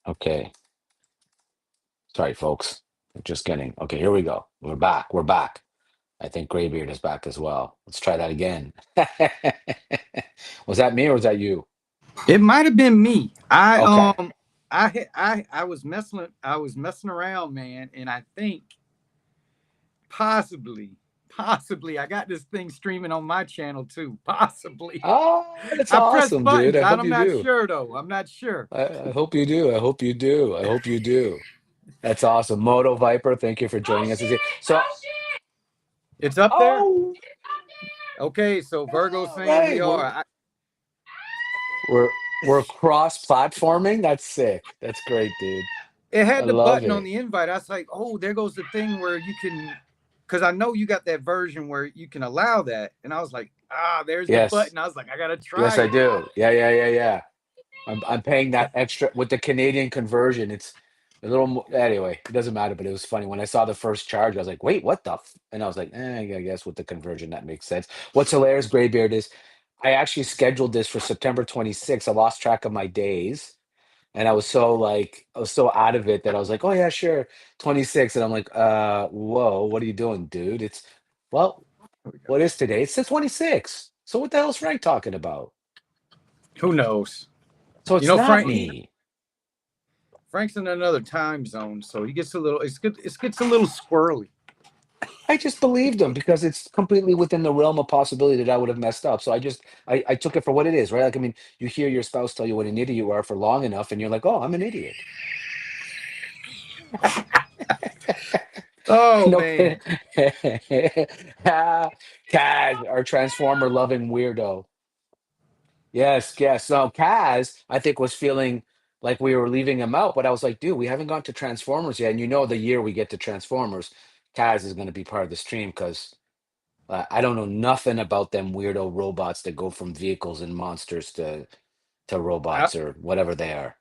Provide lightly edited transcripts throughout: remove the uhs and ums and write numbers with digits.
Okay. Sorry, folks. Just kidding. Okay, here we go. We're back. We're back. I think Graybeard is back as well. Let's try that again. Was that me or was that you? It might have been me. Okay. I was messing around, man, and I think possibly, possibly I got this thing streaming on my channel too. Possibly. Oh, that's I pressed awesome, dude. buttons. I hope I'm you not do. sure though. I'm not sure. I hope you do. I hope you do. I hope you do. That's awesome. Moto Viper, thank you for joining us. So, It's up there. oh, Okay, so Virgo's all saying we right. are. We're cross-platforming. That's sick. That's great, dude. It I had the love button on it. the invite. I was like, oh, there goes the thing where you can, because I know you got that version where you can allow that. And I was like, there's the Yes. button. I was like, I gotta Yes, try I it. do. Yeah, yeah, yeah, yeah. I'm paying that extra with the Canadian conversion. It's a little more, anyway, it doesn't matter, but it was funny when I saw the first charge, I was like, wait, what the and I was like, I guess with the conversion that makes sense. What's hilarious, Graybeard, is I actually scheduled this for September 26th. I lost track of my days. And I was so out of it that I was like, oh yeah, sure, 26. And I'm like, whoa, what are you doing, dude? Well, what is today? It's the 26th. So what the hell's Frank talking about? Who knows? So You it's know, not Frank me. Frank's in another time zone, so he gets a little. It's good. It gets a little squirrely. I just believed him because it's completely within the realm of possibility that I would have messed up. So I took it for what it is, right? Like, I mean, you hear your spouse tell you what an idiot you are for long enough, and you're like, oh, I'm an idiot. Oh No man, kidding. Ah, Kaz, our transformer loving weirdo. Yes, yes. So Kaz, I think, was feeling like we were leaving him out, but I was like, dude, we haven't gone to Transformers yet. And you know, the year we get to Transformers, Kaz is going to be part of the stream because I don't know nothing about them weirdo robots that go from vehicles and monsters to I, robots or whatever they are.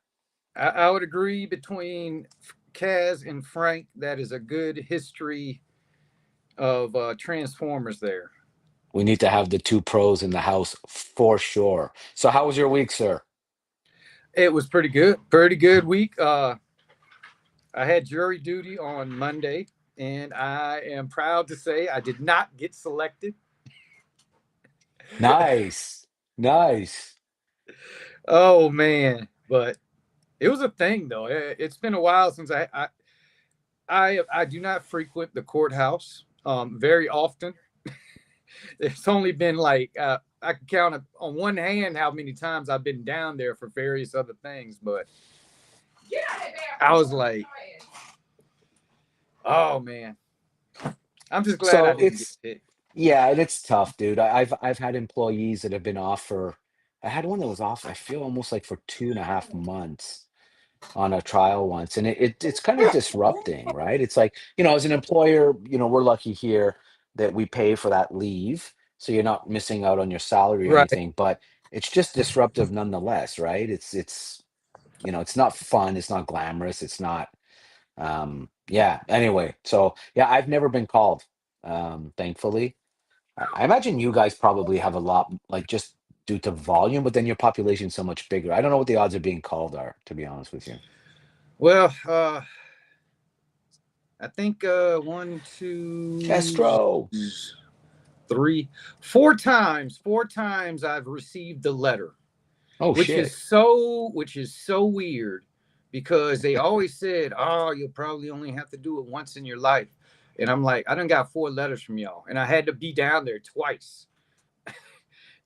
I would agree between Kaz and Frank. That is a good history of Transformers there. We need to have the two pros in the house for sure. So, how was your week, sir? It was pretty good. Pretty good week. I had jury duty on Monday, and I am proud to say I did not get selected. Nice, nice. Oh man, but it was a thing though. It's been a while since I do not frequent the courthouse very often. It's only been like I can count on one hand how many times I've been down there for various other things. But I was like, oh man, I'm just glad I So didn't get it's picked. Yeah, and it's tough, dude. I've had employees that have been off for. I had one that was off. I feel almost like for 2.5 months on a trial once, and it's kind of disrupting, right? It's like, as an employer, we're lucky here that we pay for that leave, so you're not missing out on your salary or Right. anything. But it's just disruptive nonetheless, right? It's not fun. It's not glamorous. It's not. Yeah. Anyway, so yeah, I've never been called, thankfully. I imagine you guys probably have a lot, like just due to volume, but then your population's so much bigger. I don't know what the odds of being called are, to be honest with you. Well, I think one, two, Castro. three, four times. Four times I've received the letter, Oh shit. which is so weird because they always said, "Oh, you'll probably only have to do it once in your life," and I'm like, I done got four letters from y'all, and I had to be down there twice.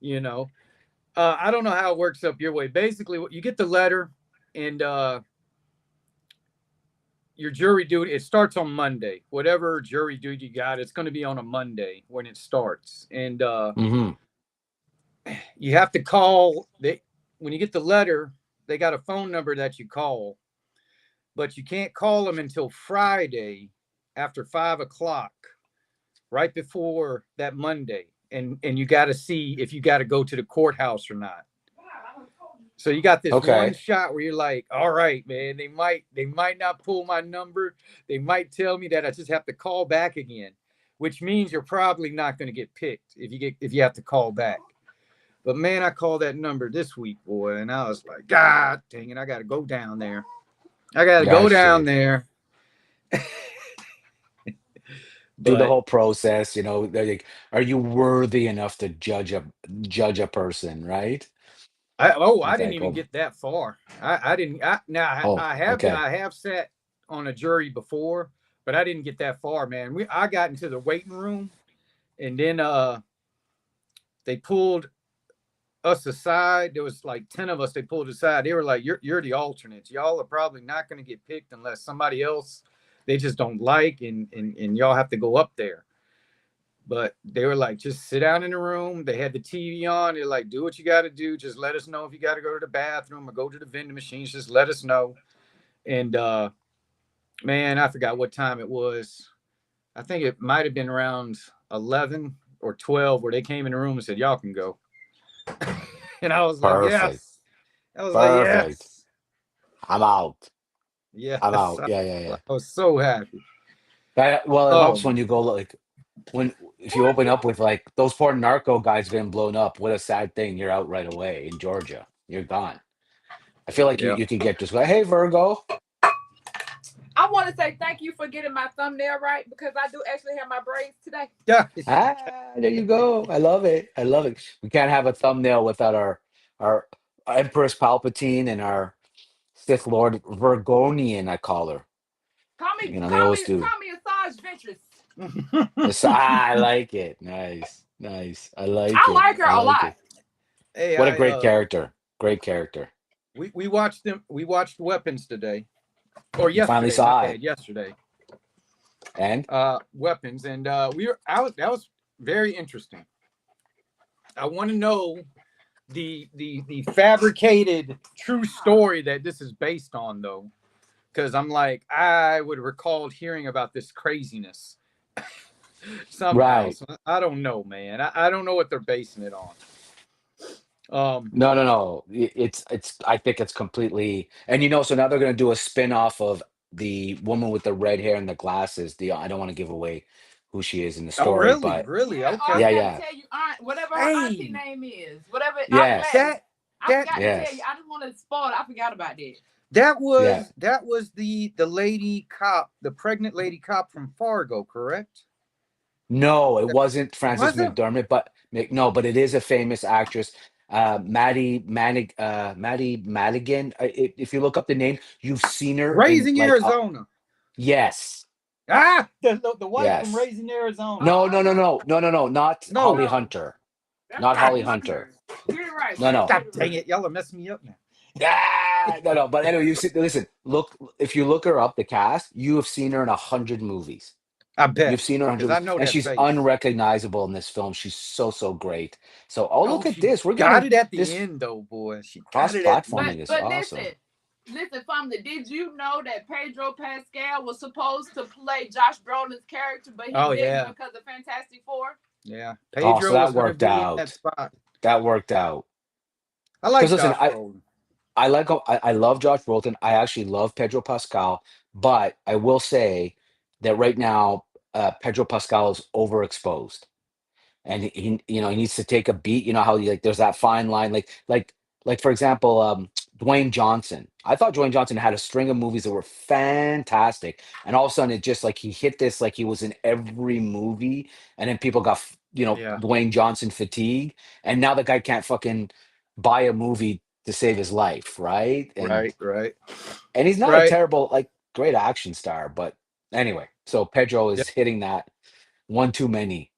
You know, I don't know how it works up your way. Basically, you get the letter, and your jury duty. It starts on Monday. Whatever jury duty you got, it's going to be on a Monday when it starts, and Hmm. you have to call. When you get the letter, they got a phone number that you call, but you can't call them until Friday after 5 o'clock, right before that Monday, and you got to see if you got to go to the courthouse or not. So you got this one Okay. shot where you're like, all right, man, they might not pull my number. They might tell me that I just have to call back again, which means you're probably not going to get picked if you have to call back. But man, I called that number this week, boy, and I was like, God dang it, I got to go down there. I got to go down Gotcha. there, Do the but whole process, you know, they're like, are you worthy enough to judge a person, right? I It's didn't like, even oh, get that far. I didn't. Now oh, okay. I have sat on a jury before, but I didn't get that far, man. I got into the waiting room, and then they pulled us aside. There was like 10 of us. They pulled aside. They were like, you're the alternates. Y'all are probably not going to get picked unless somebody else they just don't like, and y'all have to go up there. But they were like, just sit down in the room. They had the TV on. They're like, do what you got to do. Just let us know if you got to go to the bathroom or go to the vending machines. Just let us know. And man, I forgot what time it was. I think it might have been around 11 or 12 where they came in the room and said, y'all can go. And I was like, Perfect. yes. I was like, Perfect. yes. I'm out. I'm Yes. out. Yeah, yeah, I yeah. was so happy. Well, it Oh, helps when you go like when if you open up with like those poor narco guys getting blown up. What a sad thing. You're out right away in Georgia. You're gone. I feel like you yeah. you could get just like, hey Virgo. I want to say thank you for getting my thumbnail right because I do actually have my braids today. Yeah. Ah, there you go. I love it. I love it. We can't have a thumbnail without our Empress Palpatine and our Sith Lord Vergonian, I call her. Call me, You know, they call always me, do. call me a Sarge Ventress. I like it. Nice. Nice. I like I it. like her I a like lot. it. Hey, What a great character. Great character. we watched them. We watched Weapons today or You finally yesterday. My saw it. bad. Yesterday. And Weapons, and we were. That was very interesting. I want to know the fabricated true story that this is based on, though, because I'm like I would recall hearing about this craziness somehow. right. So I don't know, man. I don't know what they're basing it on. Um. No, no, no. It's I think it's completely and you know, so now they're gonna do a spin-off of the woman with the red hair and the glasses. The I don't want to give away who she is in the Oh, story, really? but Really? Yeah, oh, I yeah, Okay. forgot to yeah. tell you, aunt, whatever her auntie Hey, name is, whatever. I'm Yes. glad. that I that forgot to tell you. Yes. I just want to spoil it. I forgot about that. Yeah. that was the lady cop, the pregnant lady cop from Fargo, correct? No, it That wasn't Frances wasn't McDermott, but no, but it is a famous actress, Maddie Madigan. If you look up the name, you've seen her in Raising like, Arizona. yes, The wife from yes. Raising Arizona. No, no, no, Oh no, no, no, no, not No, Holly no, Hunter, that's not Frank Holly God, Hunter. Hunter. Get it right, No, Frank. no, Get God it dang right. it, y'all are messing me up now. no, no. But anyway, you see, listen, look, if you look her up, the cast, you have seen her in 100 movies. I bet You've seen her because 100, I know and that she's face. unrecognizable in this film. She's so, so great. So, oh, Oh, look at she this. We're got getting it at the this end though, boy. She got it at the But cross-platforming end. is but awesome. listen, family. Did you know that Pedro Pascal was supposed to play Josh Brolin's character, but he Oh didn't yeah, because of Fantastic Four? yeah. Oh, so Pedro that was gonna worked be in that out. spot. That worked out. I Because like listen, Josh I Brolin. I like I love Josh Brolin. I actually love Pedro Pascal, but I will say that right now, Pedro Pascal is overexposed. And you know he needs to take a beat. You know how like there's that fine line, like for example, Dwayne Johnson. I thought Dwayne Johnson had a string of movies that were fantastic, and all of a sudden it just like he hit this like he was in every movie, and then people got Yeah, Dwayne Johnson fatigue, and now the guy can't fucking buy a movie to save his life, right? right, right, And he's not a right. terrible like great action star, but anyway, so Pedro Yeah, is hitting that one too many,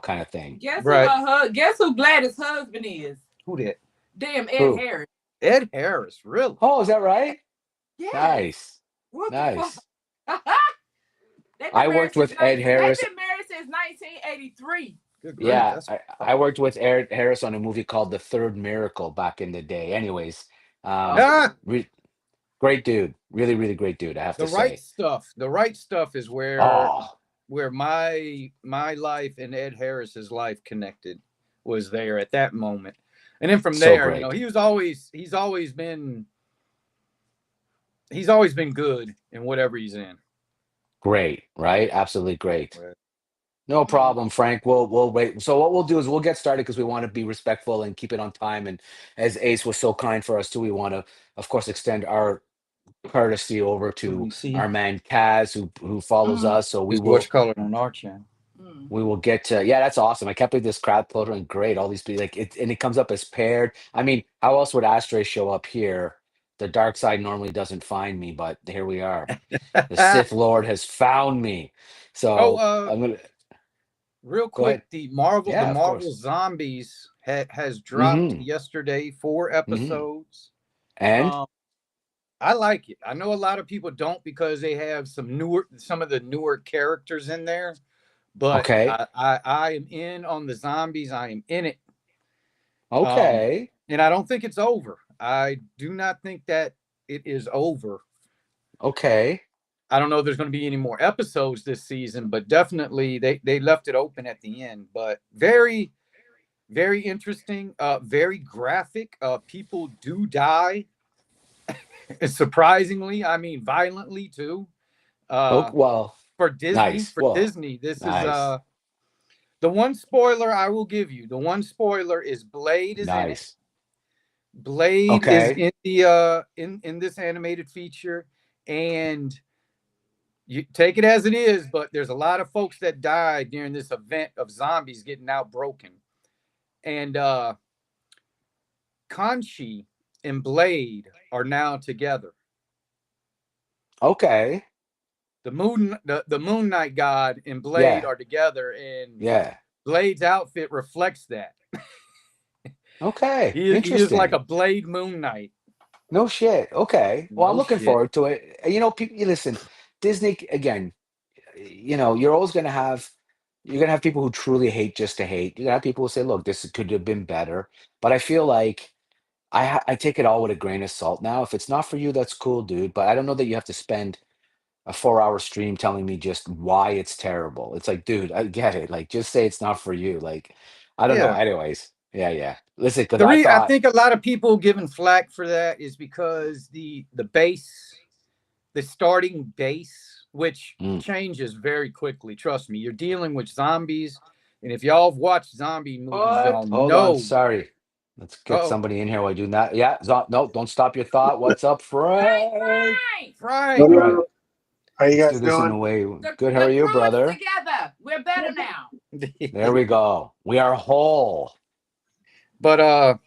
kind of thing. right. Guess who Gladys' husband is? Who did? Damn Ed Who? Harris. Ed Harris, really? Oh, is that Yeah. right? Yes. Nice. What the fuck? Nice. They've been I married worked since with Ed they've Harris. been married since 1983. Good grief, Yeah, that's I worked with Ed Harris on a movie called The Third Miracle back in the day. Anyways, um, Oh, ah re great dude. Really, really great dude, I have the to right say. stuff. The right stuff is Oh, where my life and Ed Harris's life connected was there at that moment. And then from so there, great. he's always been good in whatever he's in. Great, right? Absolutely great. Right. No mm. problem, Frank. We'll wait. So what we'll do is we'll get started because we want to be respectful and keep it on time. And as Ace was so kind for us too, we want to, of course, extend our courtesy over Let to me see. our man Kaz, who follows Mm. us. So This is what you call it on our channel. Mm. we will get to, yeah, that's awesome. I can't believe this crowd photo and great. All these people like it, and it comes up as paired. I mean, how else would Astray show up here? The dark side normally doesn't find me, but here we are. The Sith Lord has found me. Oh, So I'm gonna real go quick, ahead. the Yeah, of Marvel course. Zombies has dropped Mm-hmm. yesterday, 4 episodes. And Um, I like it. I know a lot of people don't because they have some of the newer characters in there, but okay, I am in on the zombies. I am in it. Um, okay, and I don't think it's over. I do not think that it is over. okay, I don't know if there's going to be any more episodes this season, but definitely they left it open at the end. But very, very interesting, very graphic. People do die, surprisingly. I mean, violently too. okay. Uh, Well, for Disney, nice. Well, this is nice, the one spoiler I will give you. The one spoiler is Blade is in it. nice. Blade is Okay, in the in this animated feature, and you take it as it is, but there's a lot of folks that died during this event of zombies getting outbroken. And Kanchi and Blade are now together. okay. The Moon Knight God and Blade Yeah, are together, and yeah. Blade's outfit reflects that. Okay, He is like a interesting. Blade Moon Knight. No shit. Okay. Well, I'm No looking shit. forward to it. You know, people, listen, Disney again. You know, you're always you're gonna have people who truly hate just to hate. You're gonna have people who say, "Look, this could have been better." But I feel like I take it all with a grain of salt now. If it's not for you, that's cool, dude. But I don't know that you have to spend a 4 hour stream telling me just why it's terrible. It's like, dude, I get it. Like, just say it's not for you. Like, I don't know. Yeah. Anyways, yeah, yeah. Listen, because I I thought, think a lot of people giving flack for that is because the base, the starting base, which mm, changes very quickly. Trust me, you're dealing with zombies, and if y'all have watched zombie movies, what? y'all Hold on, know. sorry. Let's get Oh, somebody in here while I do that. Yeah, no, don't stop your thought. What's up, Hey, Frank? Frank! Frank. All right, Hello. How you let's do guys this in doing? a way. The, Good. How are the you, crew is brother? together. We're better now. There we go. We are whole. But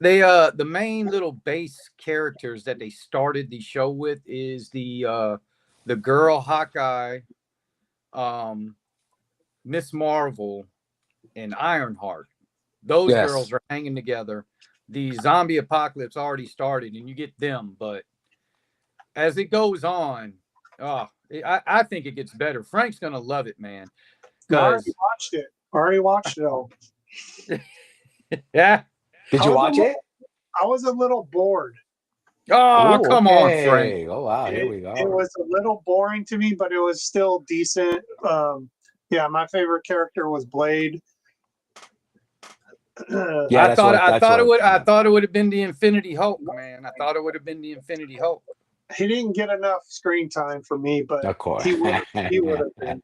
they the main little base characters that they started the show with is the girl Hawkeye, um, Miss Marvel, and Ironheart. Those girls Yes. are hanging together. The zombie apocalypse already started, and you get them. But as it goes on, oh, I think it gets better. Frank's gonna love it, man. I already Because watched it. Already watched it all. yeah. Did I you was a watch little it? I was a little bored. Oh, Oh, come on, Frank. okay. Oh, wow. Here It we it go. was a little boring to me, but it was still decent. Yeah, my favorite character was Blade. Yeah, I yeah. thought it would have been the Infinity Hulk, man. I thought it would have been the Infinity Hulk. He didn't get enough screen time for me, but Of course. he would have been.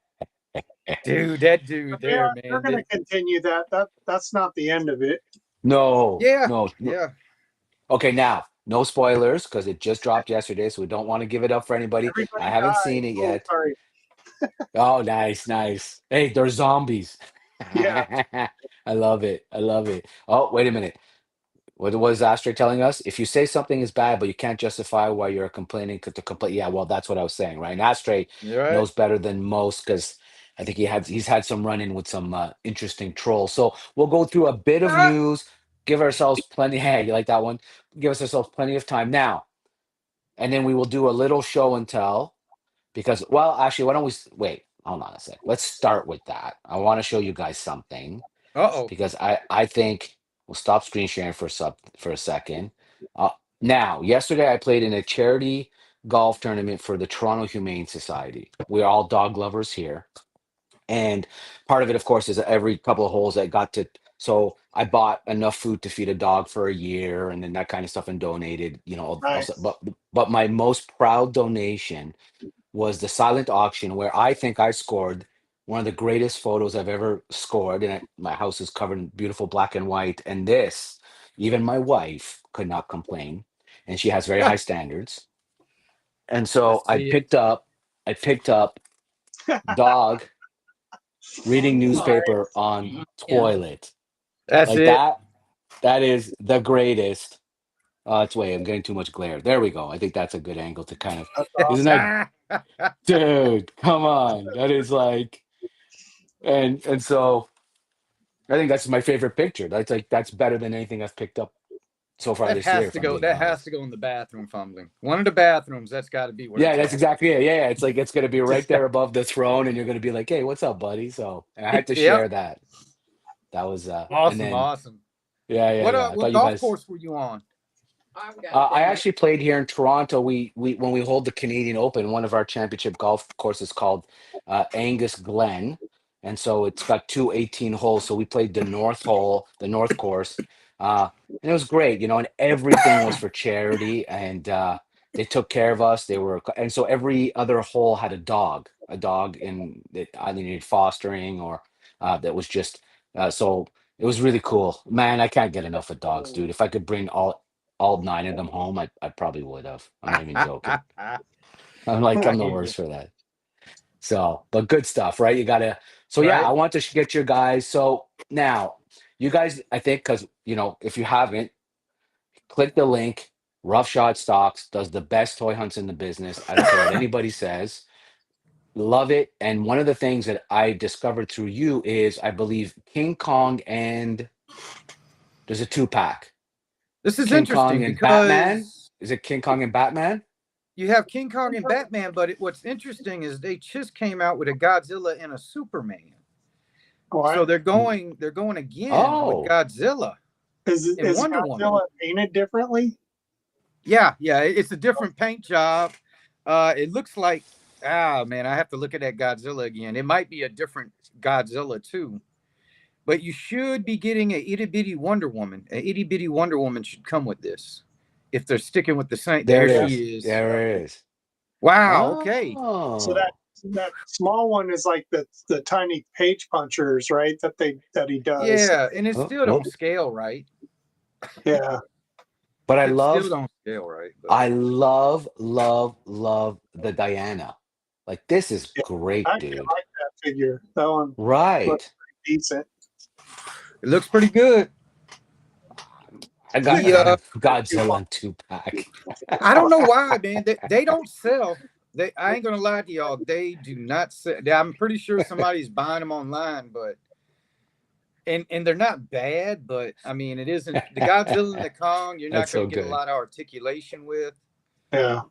Dude, that dude But there, they're man. gonna continue that. That's not the end of it. No, Yeah, no. yeah. Okay, now, no spoilers because it just dropped yesterday, so we don't want to give it up for anybody. I Everybody haven't died. seen it Oh, yet. sorry. Oh, nice, nice. Hey, they're zombies. Yeah, I love it. I love it. Oh, wait a minute. What was Astrid telling us? If you say something is bad, but you can't justify why you're complaining to complain. Yeah, well, that's what I was saying, right? And Astrid You're right. knows better than most because I think he's had some run in with some interesting trolls. So we'll go through a bit of news, give ourselves plenty. Hey, you like that one? Give us ourselves plenty of time now, and then we will do a little show and tell. Because, well, actually, why don't wait? Hold on a sec. Let's start with that. I want to show you guys something Uh-oh. because I think we'll stop screen sharing for a second. Uh, Now, yesterday I played in a charity golf tournament for the Toronto Humane Society. We're all dog lovers here, and part of it, of course, is every couple of holes I got to. So I bought enough food to feed a dog for a year, and then that kind of stuff, and donated. nice. But my most proud donation was the silent auction where I think I scored one of the greatest photos I've ever scored. And my house is covered in beautiful black and white. And this, even my wife could not complain. And she has very high standards. And so Let's see it. I picked up dog reading newspaper on toilet. That's Like it. that is the greatest. It's wait, I'm getting too much glare. There we go. I think that's a good angle to kind of, That's isn't awesome. that, dude, come on. That is like, and so I think that's my favorite picture. That's like, that's better than anything I've picked up so far That this year, has if to I'm go. being That has honest. to go in the bathroom fumbling. One of the bathrooms. That's got to be where Yeah, it's that's at. exactly it. Yeah, it's like it's gonna be right there above the throne, and you're gonna be like, "Hey, what's up, buddy?" So, and I had to Yep. share that. That was, and Awesome. then Awesome. yeah. I What thought you golf guys. course were you on? I actually played here in Toronto. We when we hold the Canadian Open, one of our championship golf courses called Angus Glen, and so it's got two 18 holes. So we played the North hole, the North course, and it was great, and everything was for charity, and they took care of us. They were, and so every other hole had a dog in that either needed fostering or that was just so. It was really cool, man. I can't get enough of dogs, dude. If I could bring all nine of them home, I probably would have. I'm not even joking. I'm I the hear you. worst for that. So, but good stuff, right? You gotta. So yeah, Right. I want to get your guys. So now, you guys, I think, because if you haven't, click the link. Rough Shot Stocks does the best toy hunts in the business. I don't care what anybody says. Love it. And one of the things that I discovered through you is, I believe, King Kong and there's a two pack. This is King Kong interesting and Batman. because Is it King Kong and Batman? you have King Kong and Batman, but what's interesting is they just came out with a Godzilla and a Superman. So What they're going again with Oh, Godzilla and is Wonder Woman. Godzilla painted differently? Yeah, it's a different paint job. It looks like man, I have to look at that Godzilla again. It might be a different Godzilla too. But you should be getting a itty bitty Wonder Woman. A itty bitty Wonder Woman should come with this. If they're sticking with the same, there there it Yeah. is. she is. There it is. Wow. Okay. So that Oh, that small one is like the tiny page punchers, right? That he does. Yeah, and it oh, still oh. don't scale right. Yeah. But It still don't scale right. But I love the Diana. Like, this is Yeah. I great, actually dude. like that figure. That one looks Right. pretty decent. it looks pretty good. I got The a Two Godzilla two pack. I don't know why, man. They don't sell. I ain't gonna lie to y'all. They do not sell. I'm pretty sure somebody's buying them online, but and they're not bad. But I mean, it isn't the Godzilla and the Kong. You're not That's gonna so get a good. lot of articulation with. Yeah.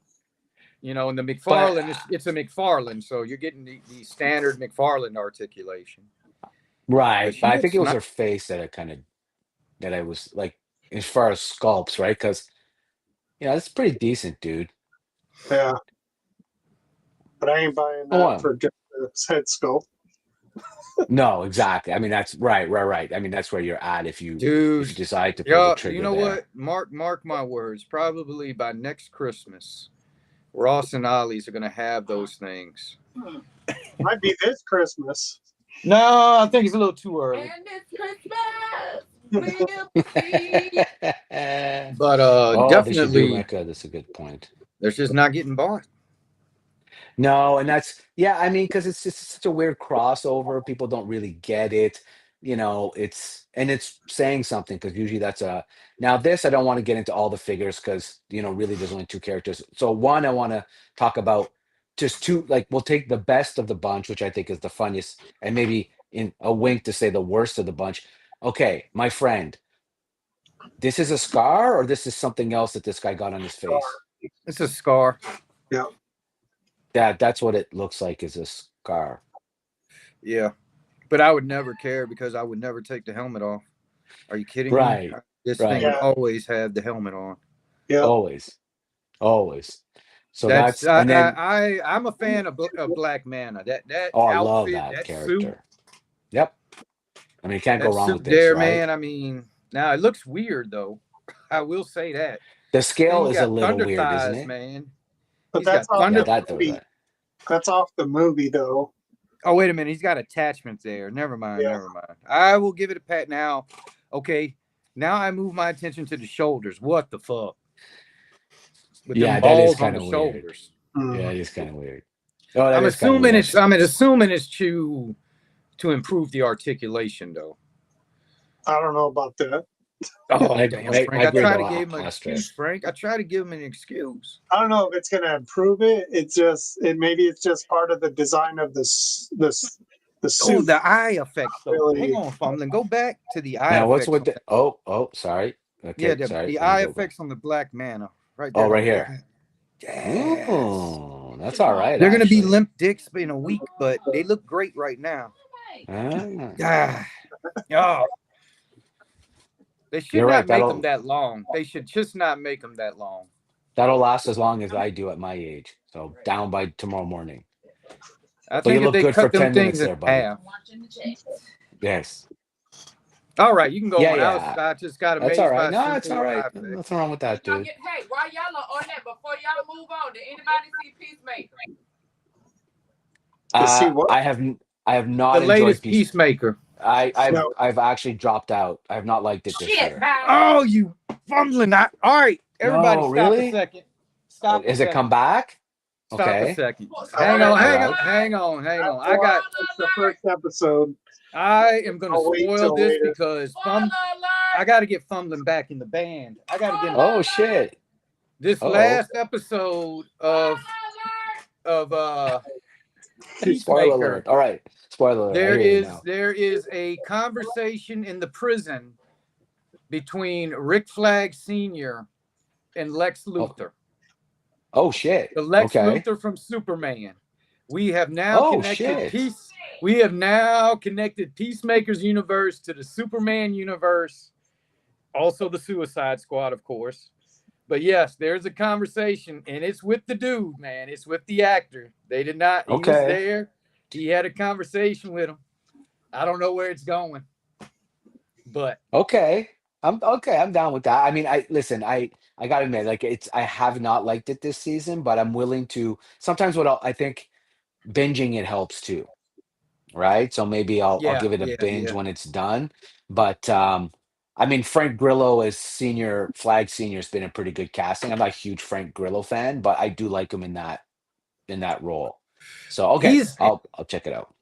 And the But McFarlane, it's a McFarlane, so you're getting the standard McFarlane articulation. But right. she But I think looks it was nice. her face that I was like, as far as sculpts, right? Because it's pretty decent, dude. Yeah. But I ain't buying Oh, that for just the head sculpt. no, exactly. I mean, that's right. I mean, that's where you're at if you Dude. decide to pull the Yeah, you trigger know there. what? Mark my words. Probably by next Christmas, Ross and Ollie's are gonna have those things. Might be this Christmas. No, I think it's a little too early. And it's Christmas. We'll be. But Oh, they should do definitely, Mecca. That's a good point. they're just not getting bought. No, and that's yeah. I mean, because it's just such a weird crossover. People don't really get it. It's saying something because usually that's a. Now this, I don't want to get into all the figures because really there's only two characters. So one, I want to talk about just two. Like, we'll take the best of the bunch, which I think is the funniest, and maybe in a wink to say the worst of the bunch. Okay, my friend, this is a scar, or this is something else that this guy got on his face. It's a scar. Yeah. That's what it looks like, is a scar. Yeah, but I would never care because I would never take the helmet off. Are you kidding me? Right, This thing right. would Yeah. always have the helmet on. Yeah. Always, always. So That's that's, and then, I'm a fan of Black Manta. That oh, I love outfit, that that suit, character. Yep. I mean, you can't go that wrong with suit this, there, right? man. I mean, now it looks weird though. I will say that. The scale Thing is a got little thunder weird, isn't thighs, it? man. But He's that's got off Yeah, thunder. the that was movie. that. That's off the movie though. Oh, wait a minute. He's got attachments there. Never mind. Yeah. Never mind. I will give it a pat now. Okay. Now I move my attention to the shoulders. What the fuck? With them Yeah, that is balls on kind the of weird. shoulders. Yeah, it is kind of weird. Oh, that I'm is kind of assuming weird. it's. I'm assuming it's to improve the articulation, though. I don't know about that. Oh I, damn, I, Frank! I I agree try to though, give him an Oscar. excuse, Frank. I try to give him an excuse. I don't know if it's going to improve it. Maybe it's just part of the design of the Oh, suit. the eye effects, though. Hang Really, on, Fumbling. Go back to the eye Now, what's effects. with the? Oh, sorry. Yeah, Okay, sorry. the Let me eye go back. effects on the Black Mana, right Oh, there. right Look at here. that. Yes. Ooh, that's all right, They're gonna be actually. limp dicks in a week, but they look great right now. Ah, Ah, oh, they should you're right. not make them that long. They should just not make them that long. That'll last as long as I do at my age. So down by tomorrow morning. I But you think if look they good for cut them 10 minutes things in there, buddy. half. Yes. All right, you can go Yeah, on. yeah. I just got That's all amazed right. by No, it's all simple right. eye effects. Nothing wrong with that, dude. Hey, while y'all are on that, before y'all move on, did anybody see Peacemaker? to see what? I have The not enjoyed latest Peace. Peacemaker. No, I've actually dropped out. I have not liked it this Shit, year. man. Oh, you fumbling! All right, everybody, No, stop a really? second. Stop a Has it come second. back? Stop a Okay. second. Hang on, Hang on. I watched the first episode. I am gonna I'll wait spoil till this later. because Spoiler I alert! got to get Fumbling back in the band. I got to get him. Oh shit. This Uh-oh. last episode of Spoiler Peacemaker. alert. All right. Spoiler alert. I hear you now. There is a conversation in the prison between Rick Flag Sr. and Lex Luthor. Oh shit. The Lex Okay. Luthor from Superman. We have now Oh connected shit. We have now connected Peacemaker's universe to the Superman universe, also the Suicide Squad, of course. But yes, there's a conversation, and it's with the dude, man. It's with the actor. They did not. He was there. He had a conversation with him. I don't know where it's going, but Okay. I'm down with that. I mean, I gotta admit, like I have not liked it this season, but I'm willing to sometimes I think binging it helps too, right? So maybe I'll give it a binge yeah. when it's done. But I mean Frank Grillo as Flag Senior has been a pretty good casting. I'm not a huge Frank Grillo fan, but I do like him in that role. So okay, he's I'll check it out.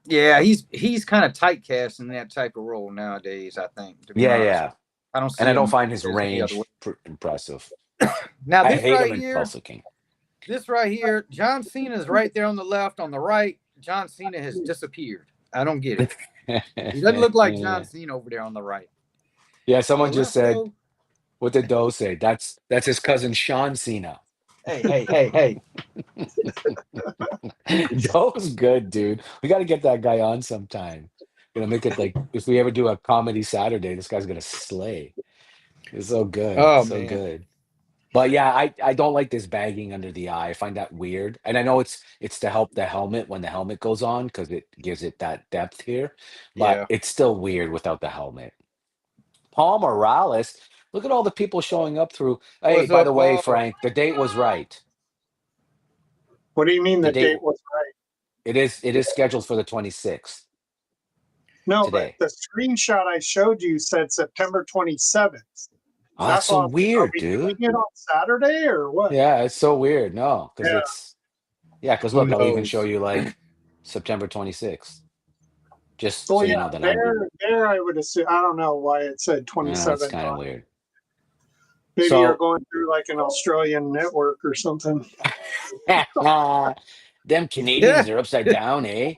yeah, he's kind of typecast in that type of role nowadays. I think, to be Yeah, honest, yeah. I don't And see I don't him find his as any other way. range impressive. Now I this hate right him in here, Tulsa King. John Cena's right there on the left. On the right, John Cena has disappeared. I don't get it. He doesn't look like John Cena over there on the right. Yeah, someone On the just left, said, though, what did Doe say? That's his cousin Sean Cena. hey. Doe's good, dude. We got to get that guy on sometime. Gonna make it like if we ever do a comedy Saturday, this guy's gonna slay. It's so good, Oh so man, good. But yeah, I don't like this bagging under the eye. I find that weird, and I know it's to help the helmet when the helmet goes on because it gives it that depth here. But yeah. it's still weird without the helmet. Paul Morales, look at all the people showing up through. Hey, What's by the up, way, Paul? Frank, the date was right. What do you mean The the date date was right? it is scheduled for the 26th No, but today. the screenshot I showed you said September 27th. Oh, that's That's so all. Are weird, we doing dude. it on Saturday or what? Yeah, it's so weird. No, because Yeah. because Who look, I'll even show knows? you like September 26th, just Well, so yeah, you know that I'm. there I would assume. I don't know why it said It's 27 kind of on it. weird. Maybe you're So, going through like an Australian network or something. them Yeah. Canadians are upside down, eh?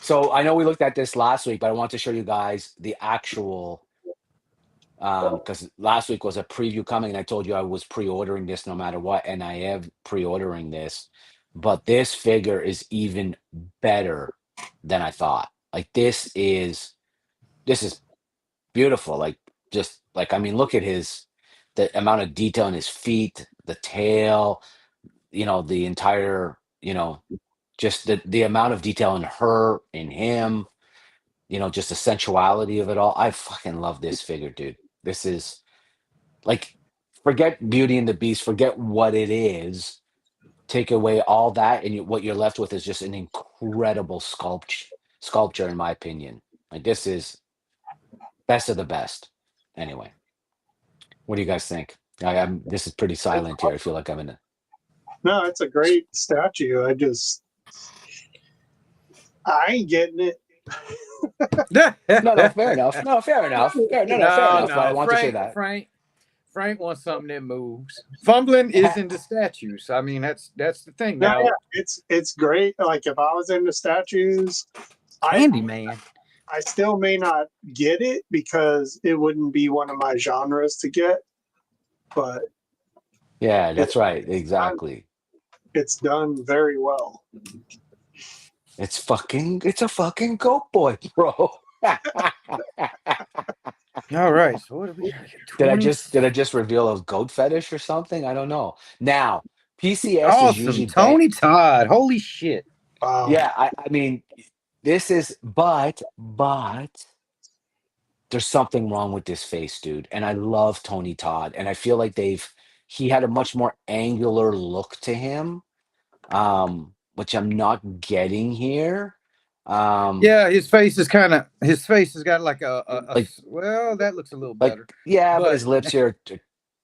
So I know we looked at this last week, but I want to show you guys the actual because last week was a preview coming, and I told you I was pre-ordering this no matter what, and I am pre-ordering this. But this figure is even better than I thought. Like this is beautiful. Like just like I mean, look at the amount of detail in his feet, the tail, the entire, just the amount of detail in her, in him, just the sensuality of it all. I fucking love this figure, dude. This is like, forget Beauty and the Beast, forget what it is. Take away all that, and what you're left with is just an incredible sculpture, in my opinion. Like this is best of the best. Anyway, what do you guys think? This is pretty silent here. I feel like I'm in a. No, it's a great statue. I ain't getting it. No, fair enough. No, fair enough. Fair enough. But I No. want to say that. Frank wants something that moves. Fumbling is into statues. I mean, that's the thing. No, Now, yeah, it's great. Like if I was into statues, I Handyman. I still may not get it because it wouldn't be one of my genres to get, but Yeah, it, that's right. Exactly. it's done very well. It's a fucking goat boy, bro. All right. So what do we got? Did I just reveal a goat fetish or something? I don't know. Now, PCS is Awesome. usually bang. Tony Todd. Holy shit. Wow. Yeah, I mean, this is but there's something wrong with this face, dude. And I love Tony Todd, and I feel like he had a much more angular look to him, which I'm not getting here. Yeah, his face has got like Like well, that looks a little like better. yeah, but But his lips here are too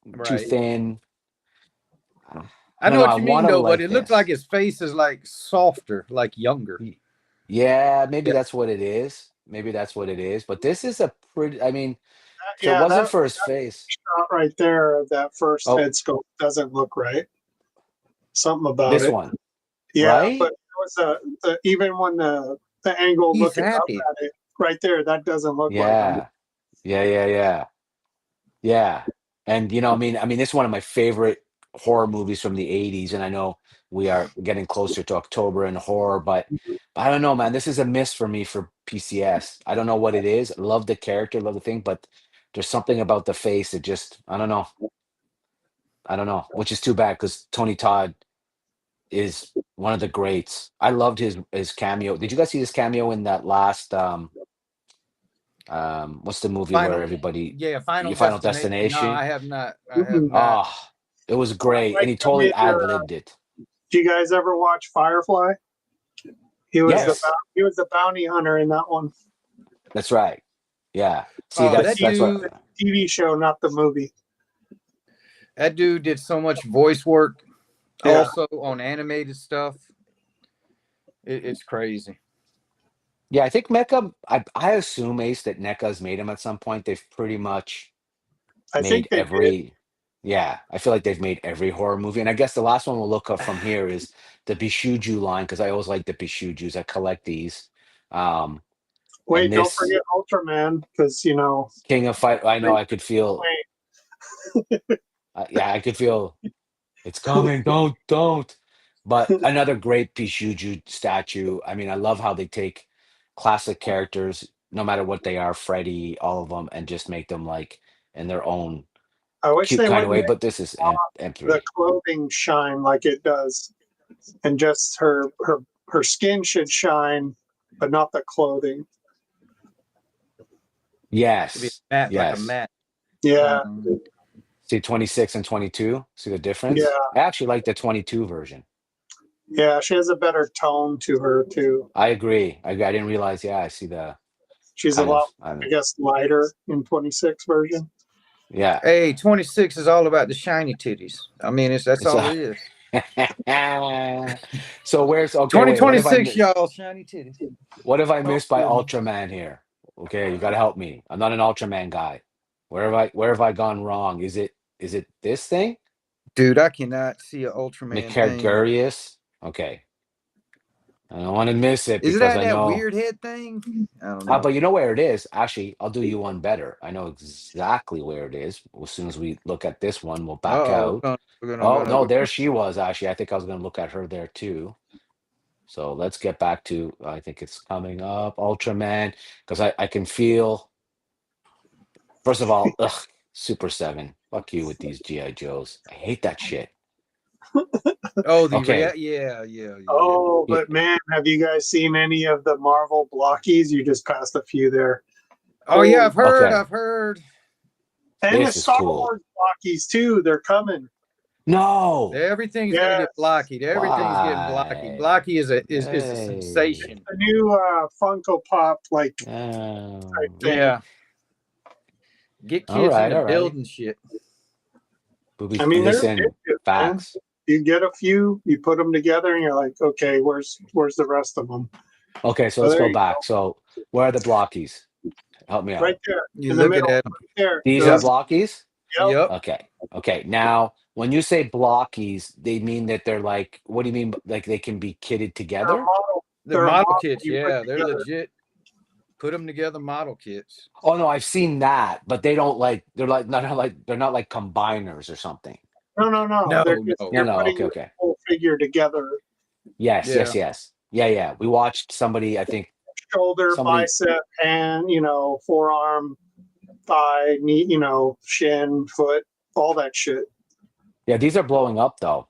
right. thin. I I don't know know. what I you mean want to though, but like it looks like this. his face is like softer, like younger. Y- Yeah, maybe Yeah. that's what it is. Maybe that's what it is. But this is a pretty. I mean, if it Yeah, wasn't that for his face, shot right there of that first oh, head sculpt doesn't look right. Something about this it. one, Yeah, but right? it was even when the angle He's looking up happy. at it right there, that doesn't look like him. Yeah, yeah. Yeah. And I mean, this is one of my favorite horror movies from the 80s, and I know we are getting closer to October and horror, but I don't know, man. This is a miss for me for PCS. I don't know what it is. Love the character, love the thing, but there's something about the face that just I don't know. I don't know, which is too bad because Tony Todd is one of the greats. I loved his cameo. Did you guys see his cameo in that last what's the movie where Final everybody Final your Final Destination. No, Destination? I have not. I have Mhm. not. Oh, it was Well, great, and like he totally mid, ad-libbed it. do you guys ever watch Firefly? He was Yeah. Yes, he was the bounty hunter in that one. that's right. Yeah. See, Oh, The that that's dude what. TV show, not the movie. that dude did so much voice work Yeah, also on animated stuff. It's crazy. Yeah, I think Mecha. I assume Ace that NECA's made him at some point. They've pretty much I made think they did. every. Yeah, I feel like they've made every horror movie, and I guess the last one we'll look up from here is the Bishuju line because I always like the Bishujus. I collect these. Um, and Wait, don't this forget Ultraman because King of Fight. I know wait, I could feel. wait. Yeah, I could feel. It's coming. Don't. But another great Pishuju statue. I mean, I love how they take classic characters, no matter what they are, Freddy, all of them, and just make them like in their own I wish cute they kind of wouldn't way. make But this is the M3. clothing shine like it does, and just her skin should shine, but not the clothing. To be Yes. matte, like a Yes. matte. Yeah, See 26 and 22. See the difference? yeah, I actually like the 22 version. yeah. She has a better tone to her too. I agree. I didn't realize. Yeah, I see the She's a kind lot, of. I I mean, guess, lighter in 26 version. yeah. Hey, 26 is all about the shiny titties. I mean, that's It's all a. it is. So where's okay? Wait. What if I 2026, miss? y'all, shiny titties. What have I Oh, missed by Ultraman here? Okay, you got to help me. I'm not an Ultraman guy. Where have I gone wrong? Is it this thing? Dude, I cannot see an Ultraman thing. Mercurius? Okay. I don't want to miss it Is it because that I that know. weird head thing? I don't know. But you know where it is. Actually, I'll do you one better. I know exactly where it is. As soon as we look at this one, we'll back Uh-oh, out. we're gonna, Oh we're no, gonna, there she was. Actually, I think I was going to look at her there too. So let's get back to. I think it's coming up, Ultraman, because I can feel. First of all, ugh, Super 7. Fuck you with these G.I. Joes. I hate that shit. oh, Okay. yeah. oh, y- but man, have you guys seen any of the Marvel blockies? You just passed a few there. Oh yeah, I've heard, Okay. I've heard. And the This is Star cool. Wars blockies too. They're coming. No. Everything's gonna Yeah, get blocky. Everything's getting blocky. Why? Blocky is a Hey. sensation. the new Funko Pop like type Um, thing. Yeah. Get all kids right. into All right. building shit. Booby. I mean, they're Listen, addictive, man. facts. You get a few, you put them together, and you're like, okay, where's the rest of them? Okay, so Oh, let's there go you back. So where are the blockies? Help me out. Right there You in the looking middle, at them. right there. These are Those, blockies? yep. Yep. Okay. Okay. Now, when you say blockies, they mean that they're like, what do you mean? Like they can be kitted They're a together? model. The They're a model model kits, you put yeah, they're together. legit. Put them together model kits. Oh no, I've seen that, but they don't like they're not like combiners or something. No. No, They're just no. No, you're no, putting okay, the okay. whole figure together. Yes, yes, Yeah. yes. Yeah, yeah. We watched somebody, I think Shoulder, somebody bicep, hand, forearm, thigh, knee, shin, foot, all that shit. yeah, these are blowing up though.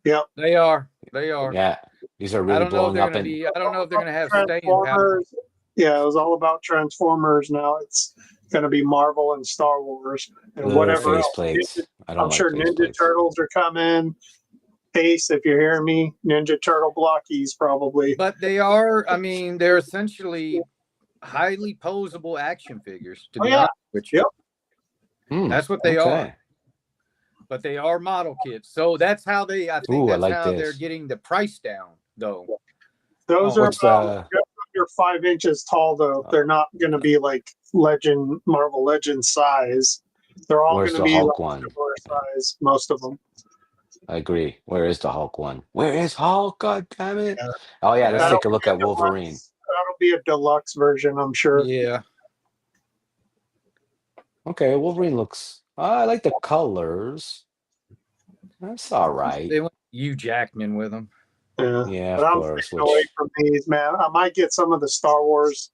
Yep. They are. They are. Yeah. These are I really don't know if blowing they're up gonna and be. I don't know if they're gonna have staying power. Transformers. Yeah, it was all about Transformers. Now it's going to be Marvel and Star Wars and whatever face else. plates. I don't I'm like sure face Ninja plates. Turtles are coming. Ace, if you're hearing me, Ninja Turtle blockies probably. But they are. I mean, they're essentially highly posable action figures. To Oh be yeah, honest with you, Hmm, that's what they are. okay. But they are model kits, so that's how they. I think Ooh, I that's like how they're this. getting the price down, though. those Oh, are What's about the just under 5 inches tall though. They're not going to be like Marvel Legend size. They're all where's going to the be Hulk like one? similar size, most of them. I agree. Where is the Hulk one? Where is Hulk? God damn it. Yeah. Oh yeah, let's yeah, take a look at Wolverine. That'll be a deluxe version, I'm sure. yeah. Okay, Wolverine looks I like the colors. That's all right. They went Hugh Jackman with them. Yeah. Yeah, But of I'm course. staying away Which from these, man. I might get some of the Star Wars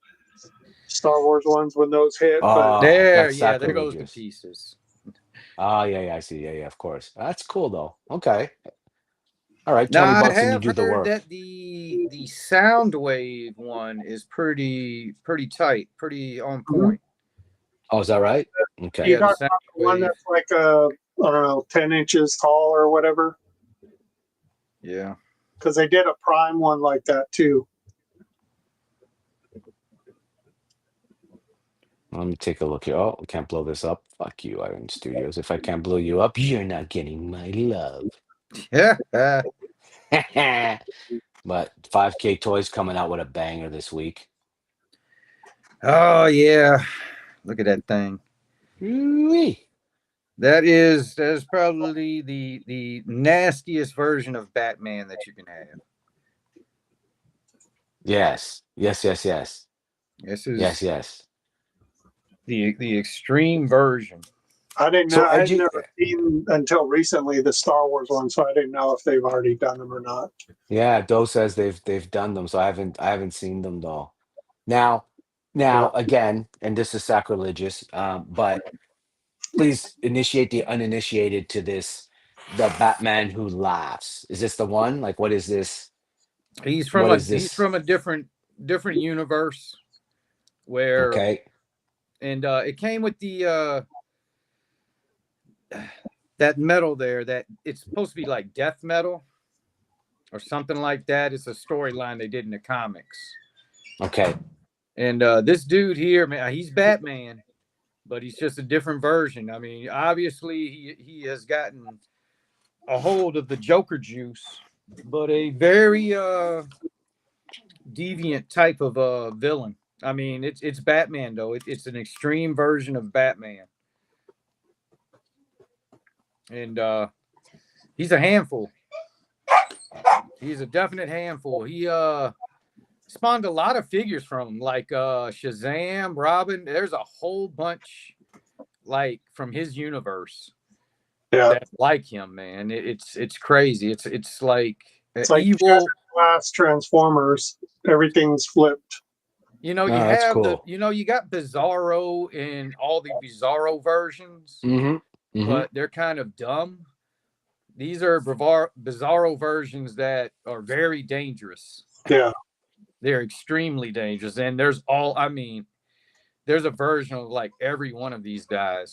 ones when those hit, but There, that's yeah, there goes the sacrilegious. pieces. Oh yeah, yeah, I see. Yeah, yeah, of course. That's cool though. Okay. All right, Now 20 I bucks and you have do the heard work. that the sound wave one is pretty tight, pretty on Mhm. point. Oh, is that right? You Okay. Yeah, the talking sound about the one wave. that's like I don't know, 10 inches tall or whatever? Yeah. Because they did a prime one like that too. Let me take a look here. Oh, we can't blow this up. Fuck you, Iron Studios. If I can't blow you up, you're not getting my love. Yeah. But 5K Toys coming out with a banger this week. Oh yeah. Look at that thing. Ooh-wee. That is probably the nastiest version of Batman that you can have. Yes. Yes, yes, yes. This Yes, is yes. the extreme version. I didn't know. So I I had never seen until recently the Star Wars one, so I didn't know if they've already done them or not. yeah, Doe says they've done them, so I haven't seen them though. Now, Yeah. again, and this is sacrilegious, but please initiate the uninitiated to this. The Batman who laughs. Is this the one? Like, what is this? He's from What a is this? different universe where Okay. and it came with the that metal there that it's supposed to be like death metal or something like that. It's a storyline they did in the comics. Okay. And this dude here, man, he's Batman, but he's just a different version. I mean, obviously he has gotten a hold of the Joker juice, but a very deviant type of villain. I mean, it's Batman though. It's an extreme version of Batman, and he's a handful. He's a definite handful. He spawned a lot of figures from him, like Shazam, Robin. There's a whole bunch like from his universe Yeah. that like him, man. It's crazy. It's like It's like evil. Glass Transformers. Everything's flipped. You know, Oh, you that's have cool. you got Bizarro in all the Bizarro versions, Mm-hmm. Mm-hmm. but they're kind of dumb. These are Bizarro versions that are very dangerous. Yeah. They're extremely dangerous. And I mean, there's a version of like every one of these guys.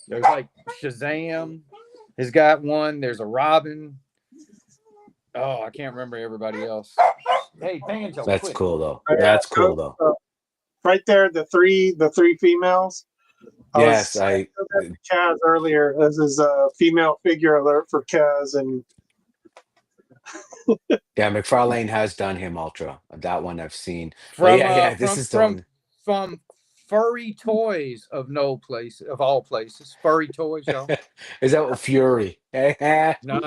There's like Shazam has got one. There's a Robin. Oh, I can't remember everybody else. Hey, Banjo, That's quit. cool though. Yeah, That's cool though. right there, the three females. Yes, I I. said that to Kaz earlier. This is a female figure alert for Kaz, and Yeah, McFarlane has done him Ultra. That one I've seen. But from yeah, this is the one. from Furry Toys of all places. Furry Toys, y'all. Is that Fury? Nice. No.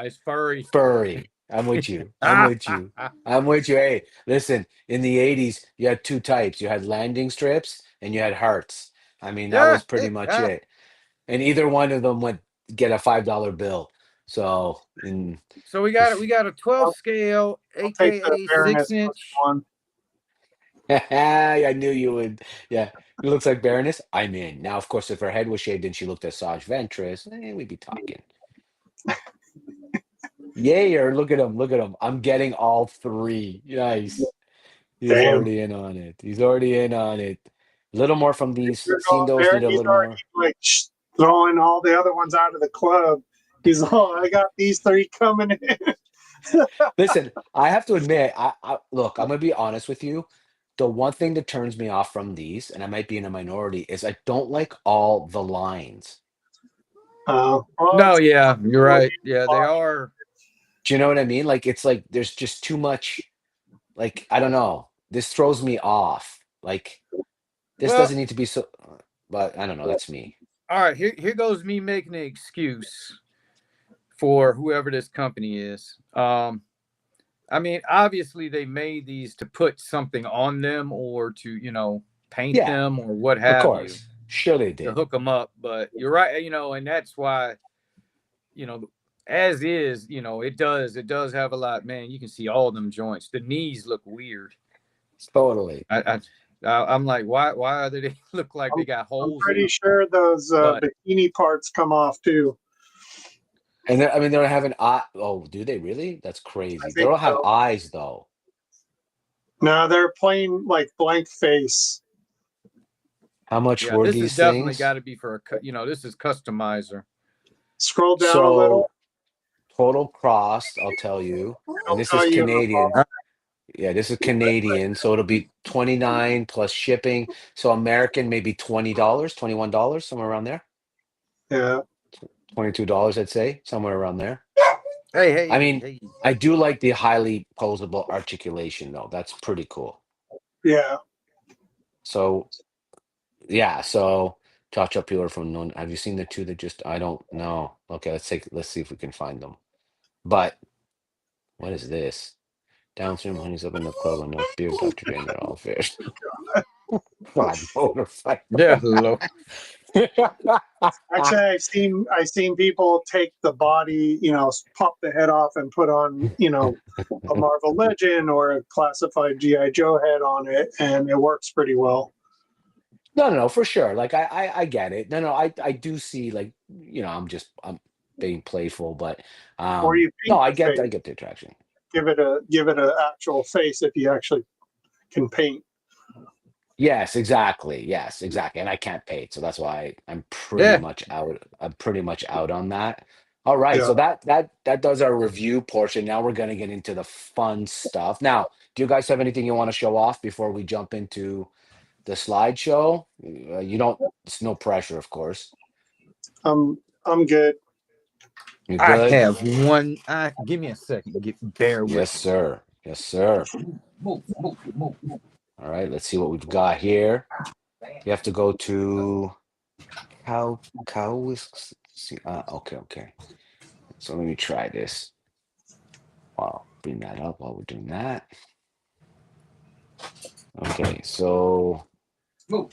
It's Furry. Furry. I'm with you. I'm Ah, with you. I'm with you. Hey, listen, in the 80s, you had two types. You had landing strips and you had hearts. I mean, that yeah, was pretty much yeah. it. And either one of them would get a $5 bill. So, in So if we got a 12 scale, I'll take the aka Baroness 6-inch. one. I knew you would. Yeah, it looks like Baroness. I'm in. Now, of course, if her head was shaved and she looked at Saj Ventress, we'd be talking. Yay, or look at him. Look at him. I'm getting all three. Nice. He's Damn. already in on it. He's already in on it. A little more from these. You're Seen going those there. need a He's little already more. like throwing all the other ones out of the club. He's all, I got these three coming in. Listen, I have to admit, I look, I'm gonna be honest with you. The one thing that turns me off from these, and I might be in a minority, is I don't like all the lines. Well, No, it's yeah, you're right. Yeah, they are. Do you know what I mean? Like it's like there's just too much. Like I don't know. This throws me off. Like this Well, doesn't need to be so. But I don't know. That's me. all right. Here goes me making an excuse for whoever this company is. I mean, obviously they made these to put something on them or to, paint Yeah, them or what of have you course. Sure they to did. hook them up. But you're right, and that's why, as is, it does have a lot. Man, you can see all them joints. The knees look weird. Totally. I'm like, why do they look like they got I'm holes in pretty them? sure those But bikini parts come off too. And I mean, they don't have an eye. Oh, do they really? That's I crazy. They think don't have so. eyes though. No, they're plain like blank face. How much yeah, were this has these definitely things? got to be for this is customizer. Scroll down a little. So total cost, I'll tell you, and It'll this is tell you. Canadian. Yeah, this is Canadian, so it'll be 29 plus shipping. So American maybe $20, $21, somewhere around there. Yeah. $22, I'd say, somewhere around there. Hey, I hey, mean, hey. I do like the highly posable articulation though. That's pretty cool. Yeah. So yeah, so Cha Peeler from known. Have you seen the two that just I don't know. Okay, let's see if we can find them. But what is this? Downstream honey's up in the club and no beer, Dr. Jane, they're all fish. God, motorcycle. Yeah, low. Actually, I've seen people take the body, pop the head off and put on, a Marvel Legend or a classified GI Joe head on it, and it works pretty well. No, for sure. Like I get it. No, I do see like I'm being playful, but Or you no, paint the I face, get the attraction. give it a actual face if you actually can paint. Yes, exactly. Yes, exactly. And I can't pay it, so that's why I'm pretty Yeah. much out. I'm pretty much out on that. All right, Yeah. so that does our review portion. Now we're gonna get into the fun stuff. Now, do you guys have anything you want to show off before we jump into the slideshow? You don't. It's no pressure, of course. I'm good. You I good? have one. Give me a second. Bear Yes, with me. sir. Yes, sir. Move. All right, let's see what we've got here. You have to go to see. Okay. So let me try this. I'll bring that up while we're doing that. Okay, so Move.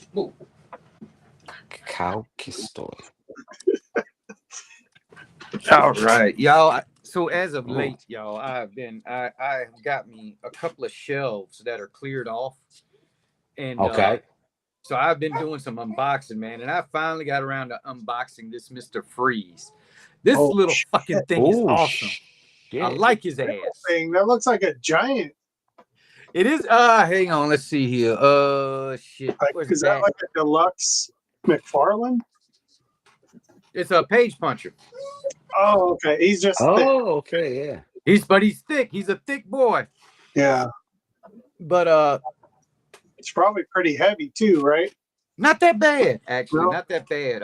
cow kistoy. All right, y'all. So as of Oh, late, y'all, I have got me a couple of shelves that are cleared off, and okay. so I've been doing some unboxing, man, and I finally got around to unboxing this Mr. Freeze. This Oh, little fucking thing is Oh awesome. I shit. like his ass. thing that looks like a giant. It is. Hang on. Let's see here. Shit. Like, Where's is that that? like a deluxe McFarlane? It's a page puncher. Oh, okay. He's just thick. Oh, okay, yeah. He's thick. He's a thick boy. Yeah. But It's probably pretty heavy too, right? Not that bad, actually. No? Not that bad.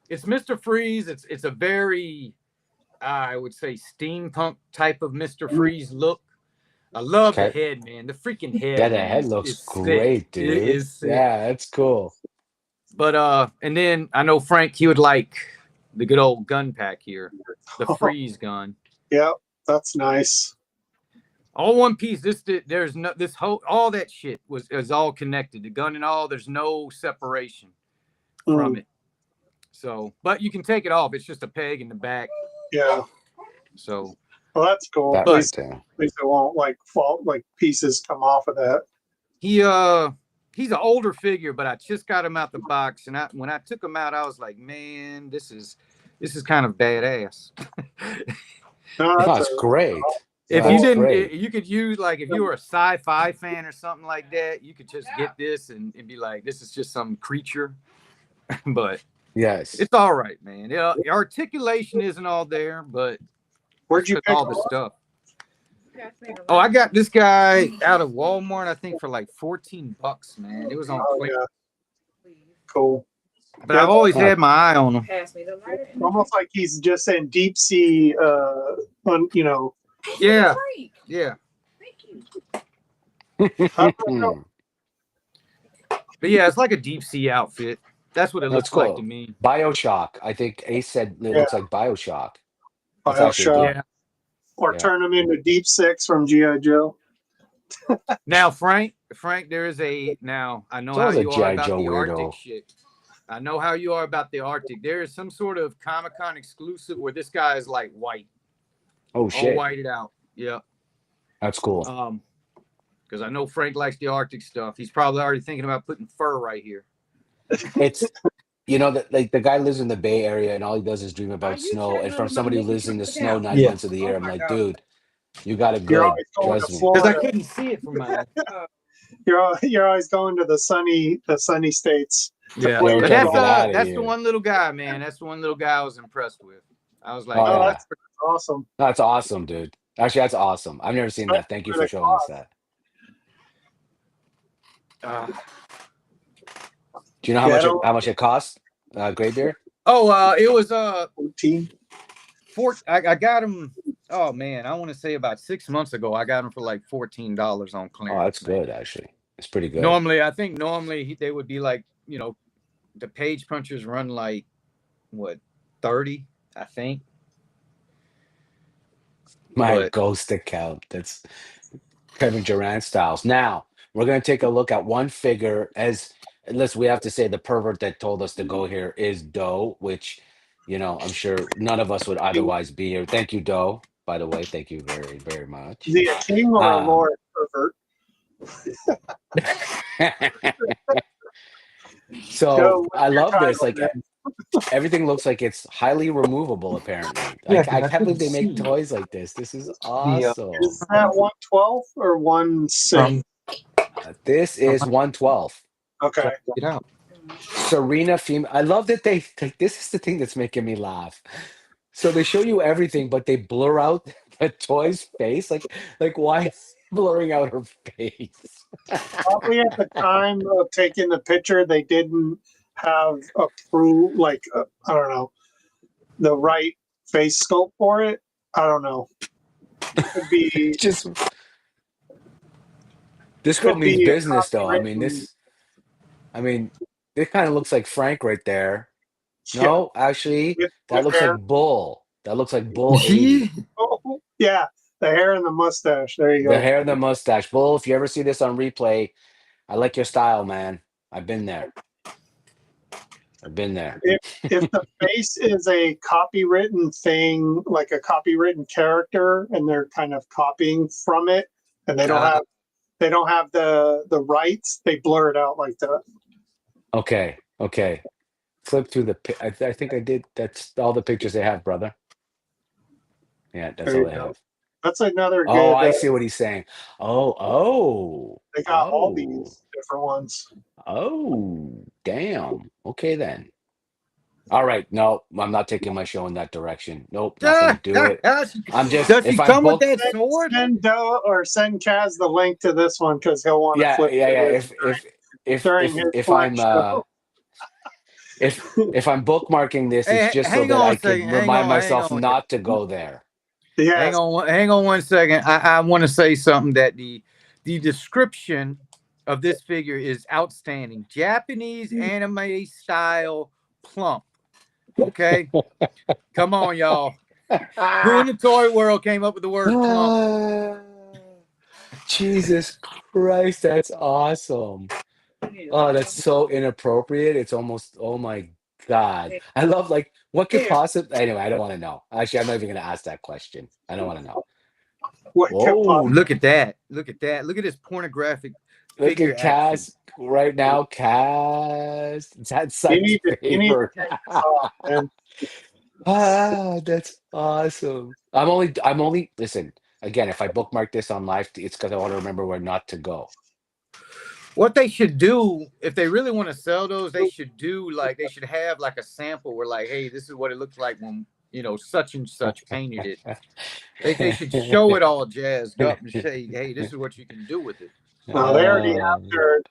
It's Mr. Freeze. It's a very, I would say, steampunk type of Mr. Freeze look. I love the Okay. head, man. The freaking head, Yeah, the man, head looks is sick. great, It dude. is sick. Yeah, that's cool. But and then I know Frank, he would like the good old gun pack here, the freeze gun. Yep, that's nice. All one piece. There's no this whole all that shit is all connected. The gun and all. There's no separation from it. So, but you can take it off. It's just a peg in the back. Yeah. So, well, that's cool. That At right least, there. at least it won't like fall, like pieces come off of that. he's an older figure, but I just got him out the box, and when I took him out, I was like, man, this is kind of badass. No, That's great. If That's you didn't, great. you could use like if you were a sci-fi fan or something like that, you could just get this and be like, this is just some creature. But Yes. it's all right, man. Articulation isn't all there, but where'd you pick all the up? stuff? Oh, I got this guy out of Walmart, I think, for like $14, man. It was on Oh, clearance. yeah. Cool. But I've always had my eye on him. Pass me the lighter. Almost like he's just in deep sea, you know. Yeah. Yeah. Thank you. But yeah, it's like a deep sea outfit. That's what it looks That's cool. like to me. BioShock. I think Ace said it looks like BioShock. That's actually BioShock. good. Or Yeah. turn him into Deep Six from G.I. Joe. Now, Frank, there is now I know So how is a you are G.I. about Joe the weirdo. Arctic shit. I know how you are about the Arctic. There is some sort of Comic-Con exclusive where this guy is like white, Oh all shit. whited out. Yeah. That's cool. Because I know Frank likes the Arctic stuff. He's probably already thinking about putting fur right here. It's that like the guy lives in the Bay Area and all he does is dream about snow. And from somebody who lives in the snow 9 months of the year, I'm like, dude, you got it You're good. always going Trust to me. Because I Florida. couldn't see it from my. You're always going to the sunny states. Yeah, we're but trying to get outta that's here. the one little guy, man. That's the one little guy I was impressed with. I was like, Oh, Oh, yeah. that's awesome. That's awesome, dude. Actually, that's awesome. I've never seen that. Thank you for showing us that. Do you know how much it costs? Graybeard? it was 14. I got him. Oh man, I want to say about 6 months ago. I got him for like $14 on clearance. Oh, that's good actually. It's pretty good. I think they would be like, the page punchers run like what 30, I think. My ghost account. That's Kevin Durant styles. Now we're gonna take a look at one figure. Unless we have to say the pervert that told us to go here is Doe, which I'm sure none of us would otherwise be here. Thank you, Doe. By the way, thank you very, very much. Is he a king or a lord pervert? So Joe, what's I your love this. title, Like man? everything looks like it's highly removable. Apparently, Yeah, I I can't believe they couldn't make see. toys like this. This is awesome. Is that 112 or 16? This is 112. Okay. Get out. Serena female. I love that they. This is the thing that's making me laugh. So they show you everything, but they blur out the toy's face. Like why blurring out her face? Probably at the time of taking the picture, they didn't have I don't know, the right face sculpt for it. I don't know. Could be Just this girl could means be a business, though. I mean, copywritten- this kind of looks like Frank right there. Yeah. No, actually, With that looks hair. like Bull. That looks like Bull 80. Oh, yeah, the hair and the mustache. There you go. The hair and the mustache. Bull, if you ever see this on replay, I like your style, man. I've been there. If the face is a copywritten thing, like a copywritten character, and they're kind of copying from it, and they don't have the rights, they blur it out like that. Okay. Flip through I think I did. That's all the pictures they have, brother. Yeah, that's There all you they go. have. That's another good. Oh, I see what he's saying. Oh. They got all these different ones. Oh, damn. Okay, then. All right. No, I'm not taking my show in that direction. Nope, not gonna do it. I'm just. Does he if I'm come with booked- that sword? Send Doe or send Kaz the link to this one because he'll want to flip. Yeah. if during if his if flash I'm show. if I'm bookmarking this, it's Hey, just so hang that on I a second. could remind Hang myself on. not to go there. Yes. Hang on 1 second. I want to say something that the description of this figure is outstanding. Japanese anime style plump. Okay, come on, y'all. Who in the toy world came up with the word plump? Ah, Jesus Christ, that's awesome. Oh, that's so inappropriate. It's almost, oh my God. I love like what could possibly anyway, I don't want to know. Actually, I'm not even gonna ask that question. I don't want to know. What kept Whoa, Look at that. Look at that. Look at this pornographic look figure at action. Cass right now. Cass, that's you Site's need to favorite. take this off, man. Ah, that's awesome. I'm only listen, again, if I bookmark this on live, it's because I want to remember where not to go. What they should do, if they really want to sell those, they should have like a sample where like, hey, this is what it looks like when such and such painted it. They should show it all jazzed up and say, hey, this is what you can do with it. Well, they already have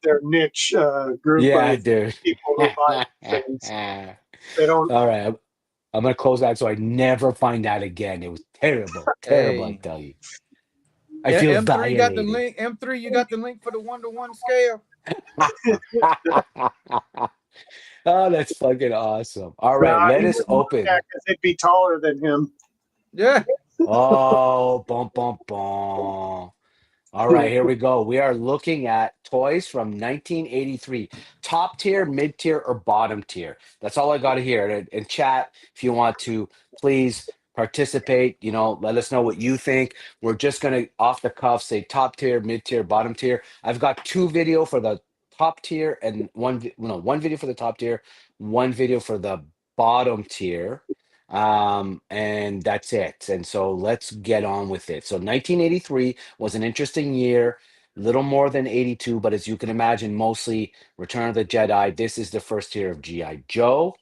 their niche group Yeah, of dude. people who buy things. They don't. All right, I'm gonna close that so I never find that again. It was terrible, terrible. I Hey, tell you, I feel M3 got the violated. link. M3, you got the link for the 1-to-1 scale. Oh, that's fucking awesome. All right, Nah, let he us wouldn't like open. that because they'd be taller than him. Yeah. Oh, bum bum bum. All right, here we go. We are looking at toys from 1983. Top tier, mid tier, or bottom tier. That's all I got to hear. And chat, if you want to, please participate. Let us know what you think. We're just going to, off the cuff, say top tier, mid tier, bottom tier. I've got 2 video for the top tier and one video for the top tier, one video for the bottom tier. And that's it. And so let's get on with it. So 1983 was an interesting year, little more than 82, but as you can imagine, mostly Return of the Jedi. This is the first year of G.I. Joe.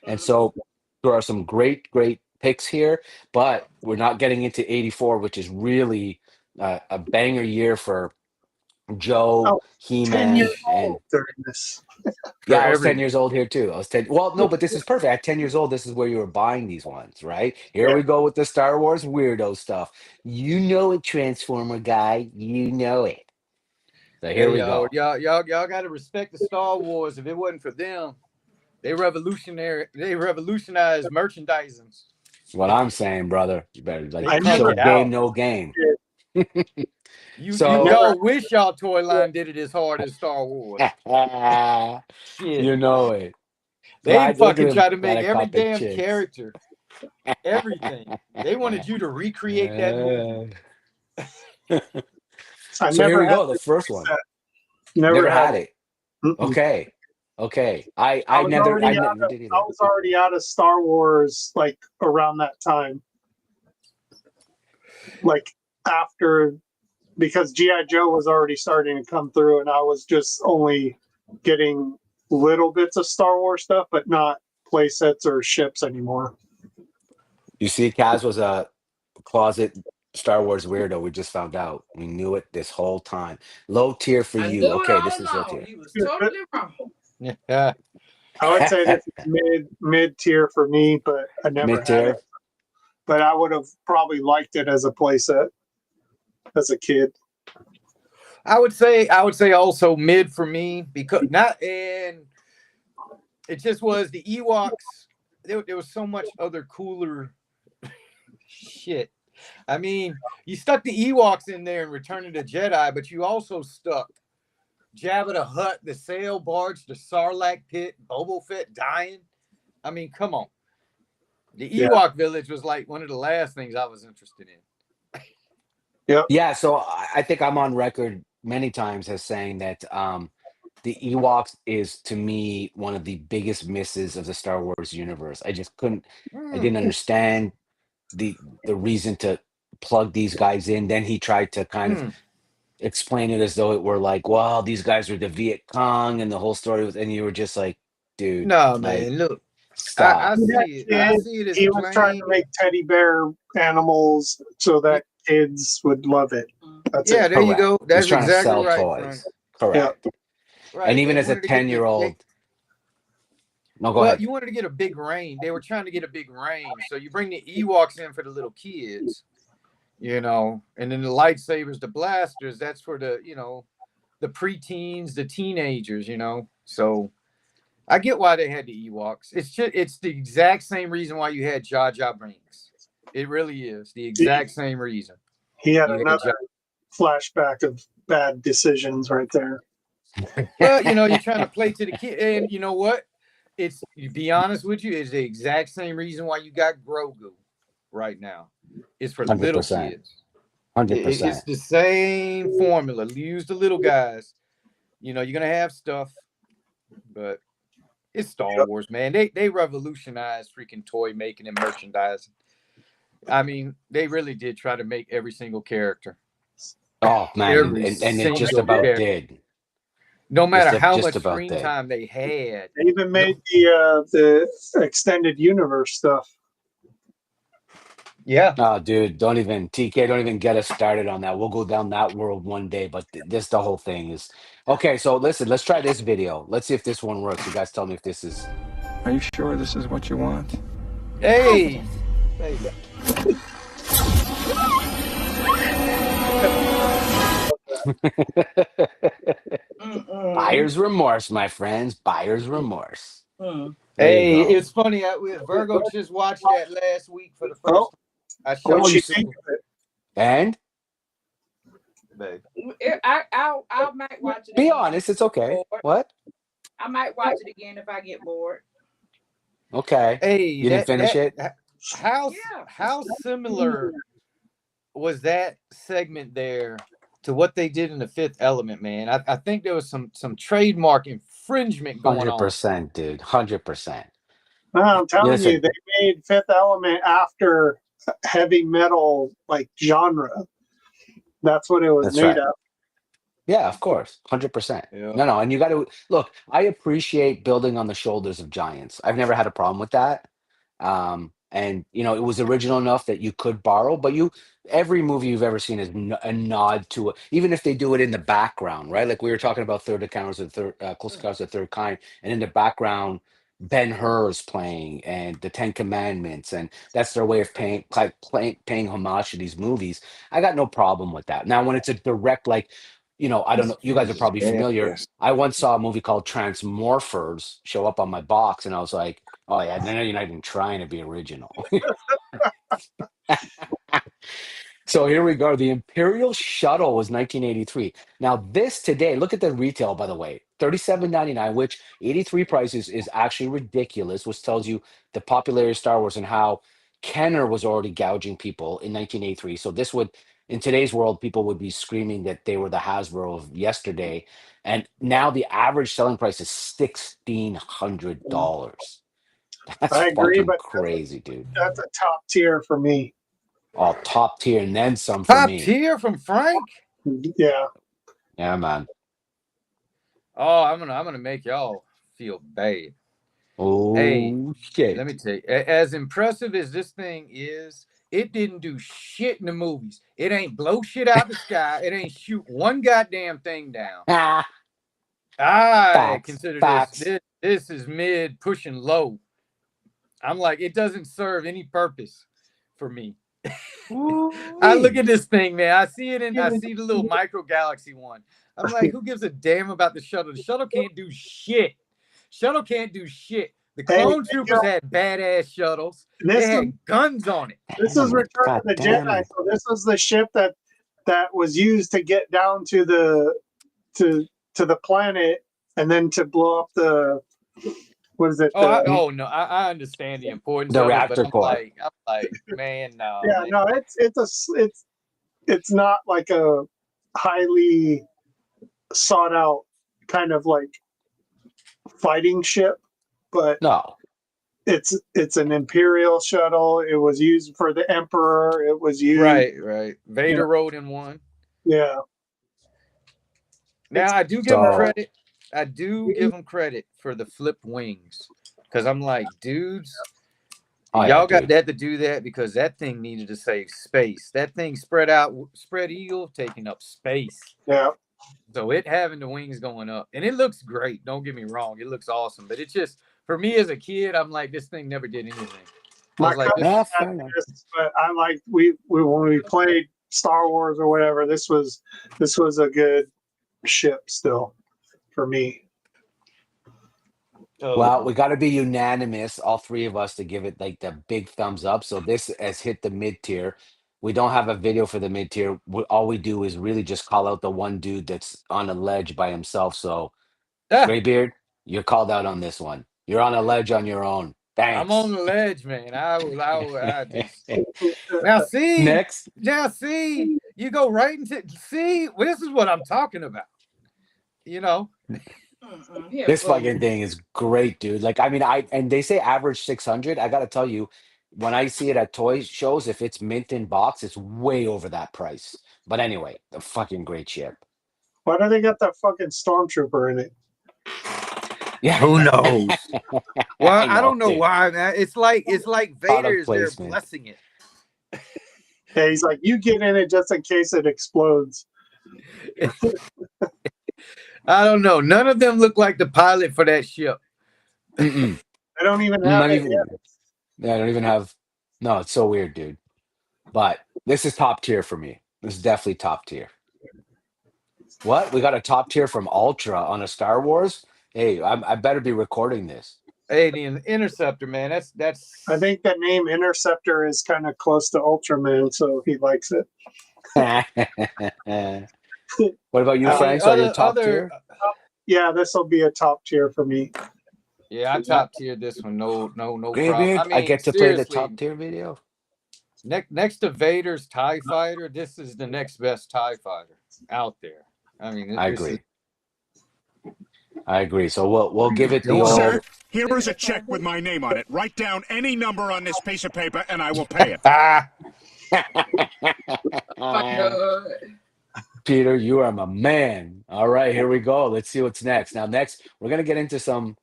And so there are some great, great picks here, but we're not getting into 84, which is really a banger year for I Joe, was 10 He-Man, years and old during this. For yeah, I was 10 every years old here too. I was 10. Well, no, but this is perfect. At 10 years old, this is where you were buying these ones, right? Here Yeah. we go with the Star Wars weirdo stuff. You know it, Transformer guy. You know it. So here Hey we go. y'all got to respect the Star Wars. If it wasn't for them, they revolutionized merchandising. That's what I'm saying, brother. You better like They I cranked show never it game, out. no game. You So never y'all wish y'all toy line did it as hard as Star Wars. Shit, you know it. they Glad look at fucking him try to trying make to every cop the damn chicks. character, everything. They wanted you to recreate that movie. I So here never we had go. The this first one. set. Never Never had had it. it. Mm-mm. Okay. Okay. I I I was never already I out never of did I either. was already out of Star Wars like around that time. Like after because G.I. Joe was already starting to come through and I was just only getting little bits of Star Wars stuff, but not play sets or ships anymore. You see, Kaz was a closet Star Wars weirdo. We just found out. We knew it this whole time. Low tier for I you. knew it Okay, all this is low along. tier. He was totally wrong. Yeah. I would say this is mid tier for me, but I never Mid had it. tier. But I would have probably liked it as a playset as a kid. I would say also mid for me because not and it just was the Ewoks. There was so much other cooler shit. I mean, you stuck the Ewoks in there in Return of the Jedi, but you also stuck Jabba the Hutt, the sail barge, the Sarlacc pit, Boba Fett dying. I mean, come on. The Yeah. Ewok village was like one of the last things I was interested in. Yep. Yeah, so I think I'm on record many times as saying that the Ewoks is to me one of the biggest misses of the Star Wars universe. I just couldn't, I didn't understand the reason to plug these guys in. Then he tried to kind of explain it as though it were like, well, these guys were the Viet Cong and the whole story was, and you were just like, dude, No, like, man, look. I stop. see it. I see it as He was trying to plain. make teddy bear animals so that kids would love it. That's Yeah, it. there you Correct. go. He's That's trying to exactly sell right, Frank. toys. Yeah. Correct. Right. And even They as a wanted to get 10-year-old, no, go well, ahead. you wanted to get a big range. They were trying to get a big range. So you bring the Ewoks in for the little kids, and then the lightsabers, the blasters, that's for the, the preteens, the teenagers, So I get why they had the Ewoks. It's the exact same reason why you had Jar Jar Binks. It really is the exact same reason. He had You had another flashback of bad decisions right there. Well, you're trying to play to the kid, and you know what? To be honest with you, it's the exact same reason why you got Grogu right now. It's for little 100%. kids. 100%. It's the same formula. Use the little guys. You're gonna have stuff, but it's Star Wars, man. They revolutionized freaking toy making and merchandising. I mean, they really did try to make every single character. Oh man, Every and it just single about character. did. No matter how Just much about screen did. time they had. They even made the extended universe stuff. Yeah. Oh, dude, don't even get us started on that. We'll go down that world one day, but this the whole thing is okay. So listen, let's try this video. Let's see if this one works. You guys tell me if this is. Are you sure this is what you want? Hey, baby. Buyer's remorse, my friends. Buyer's remorse. Hey, it's funny. Virgo just watched that last week for the first time. I showed What'd you she think of it? And babe. I might watch it. be again. honest, it's okay. What? I might watch it again if I get bored. Okay. Hey, You didn't finish it? How similar was that segment there to what they did in The Fifth Element, man? I think there was some trademark infringement going on. 100%, dude. 100%. No, I'm telling Listen. you, they made Fifth Element after heavy metal like genre. That's what it was That's made right. of. Yeah, of course. 100%. Yeah. No, and you got to look, I appreciate building on the shoulders of giants. I've never had a problem with that. And it was original enough that you could borrow, but every movie you've ever seen is a nod to it, even if they do it in the background, right? Like we were talking about Third Encounters of Close Encounters of the Third Kind, and in the background, Ben-Hur is playing, and the Ten Commandments, and that's their way of paying homage to these movies. I got no problem with that. Now, when it's a direct, like, I don't know, you guys are probably familiar. I once saw a movie called Transmorphers show up on my box, and I was like, oh yeah, then you're not even trying to be original. So here we go. The Imperial Shuttle was 1983. Now this today, look at the retail, by the way, $37.99, which 83 prices is actually ridiculous, which tells you the popularity of Star Wars and how Kenner was already gouging people in 1983. So this would, in today's world, people would be screaming that they were the Hasbro of yesterday. And now the average selling price is $1,600. That's I agree, fucking but crazy, dude. that's a top tier for me. Oh, top tier and then some for Top me. tier from Frank. Yeah. Yeah, man. Oh, I'm gonna make y'all feel bad. Oh, Hey, shit. let me tell you, as impressive as this thing is, it didn't do shit in the movies. It ain't blow shit out the sky. It ain't shoot one goddamn thing down. Ah, I facts, consider facts. this is mid pushing low. I'm like, it doesn't serve any purpose for me. I look at this thing, man. I see the little micro galaxy one. I'm like, who gives a damn about the shuttle? The shuttle can't do shit. Shuttle can't do shit. The clone troopers had badass shuttles. They had guns on it. This is Return of the Jedi. So this was the ship that was used to get down to the planet and then to blow up the what is it? No, I understand the importance The of reactor it, but core. I'm like, man, no. Yeah, man. no, it's not like a highly sought out kind of like fighting ship, but No. it's an Imperial shuttle. It was used for the Emperor. It was used right. Vader rode in one. Yeah. Now I do give him credit. I do give him credit for the flipped wings, because I'm like, dudes, y'all got that to do that because that thing needed to save space. That thing spread eagle, taking up space. Yeah. So it having the wings going up, and it looks great. Don't get me wrong, it looks awesome. But it's just for me as a kid, I'm like, this thing never did anything. I My was like, cousin this, Yeah, had fair enough. this, but I like we when we played Star Wars or whatever. This was a good ship still for me. Well, we got to be unanimous, all three of us, to give it like the big thumbs up. So this has hit the mid tier. We don't have a video for the mid tier. All we do is really just call out the one dude that's on a ledge by himself. So, Graybeard, you're called out on this one. You're on a ledge on your own. I'm on Thanks. the ledge, man. I just now Next, see, you go right into see. This is what I'm talking about. You know, Yeah, this but fucking thing is great, dude. Like, I mean, and they say average 600. I got to tell you, when I see it at toy shows, if it's mint in box, it's way over that price. But anyway, a fucking great ship. Why do they got that fucking stormtrooper in it? Yeah. who knows? Well, I don't know dude. why, man. It's like Vader is there placement. blessing it. Yeah, he's like, you get in it just in case it explodes. I don't know. None of them look like the pilot for that ship. Mm-mm. I don't even have Not it even. yet. Yeah, I don't even have. No, it's so weird, dude. But this is top tier for me. This is definitely top tier. What? We got a top tier from Ultra on a Star Wars? Hey, I better be recording this. Hey, the Interceptor, man. That's. I think the name Interceptor is kind of close to Ultraman, so he likes it. What about you, I mean, Frank? Are you top tier? Yeah, this will be a top tier for me. Yeah, I top tier this one. No problem. Graybeard, I mean, I get to play the seriously, top tier video. next to Vader's TIE fighter, this is the next best TIE fighter out there. I mean, I agree. I agree. So we'll give it the Sir, old. Sir, here is a check with my name on it. Write down any number on this piece of paper and I will pay it. Peter, you are my man. All right, here we go. Let's see what's next. Now, next we're gonna get into some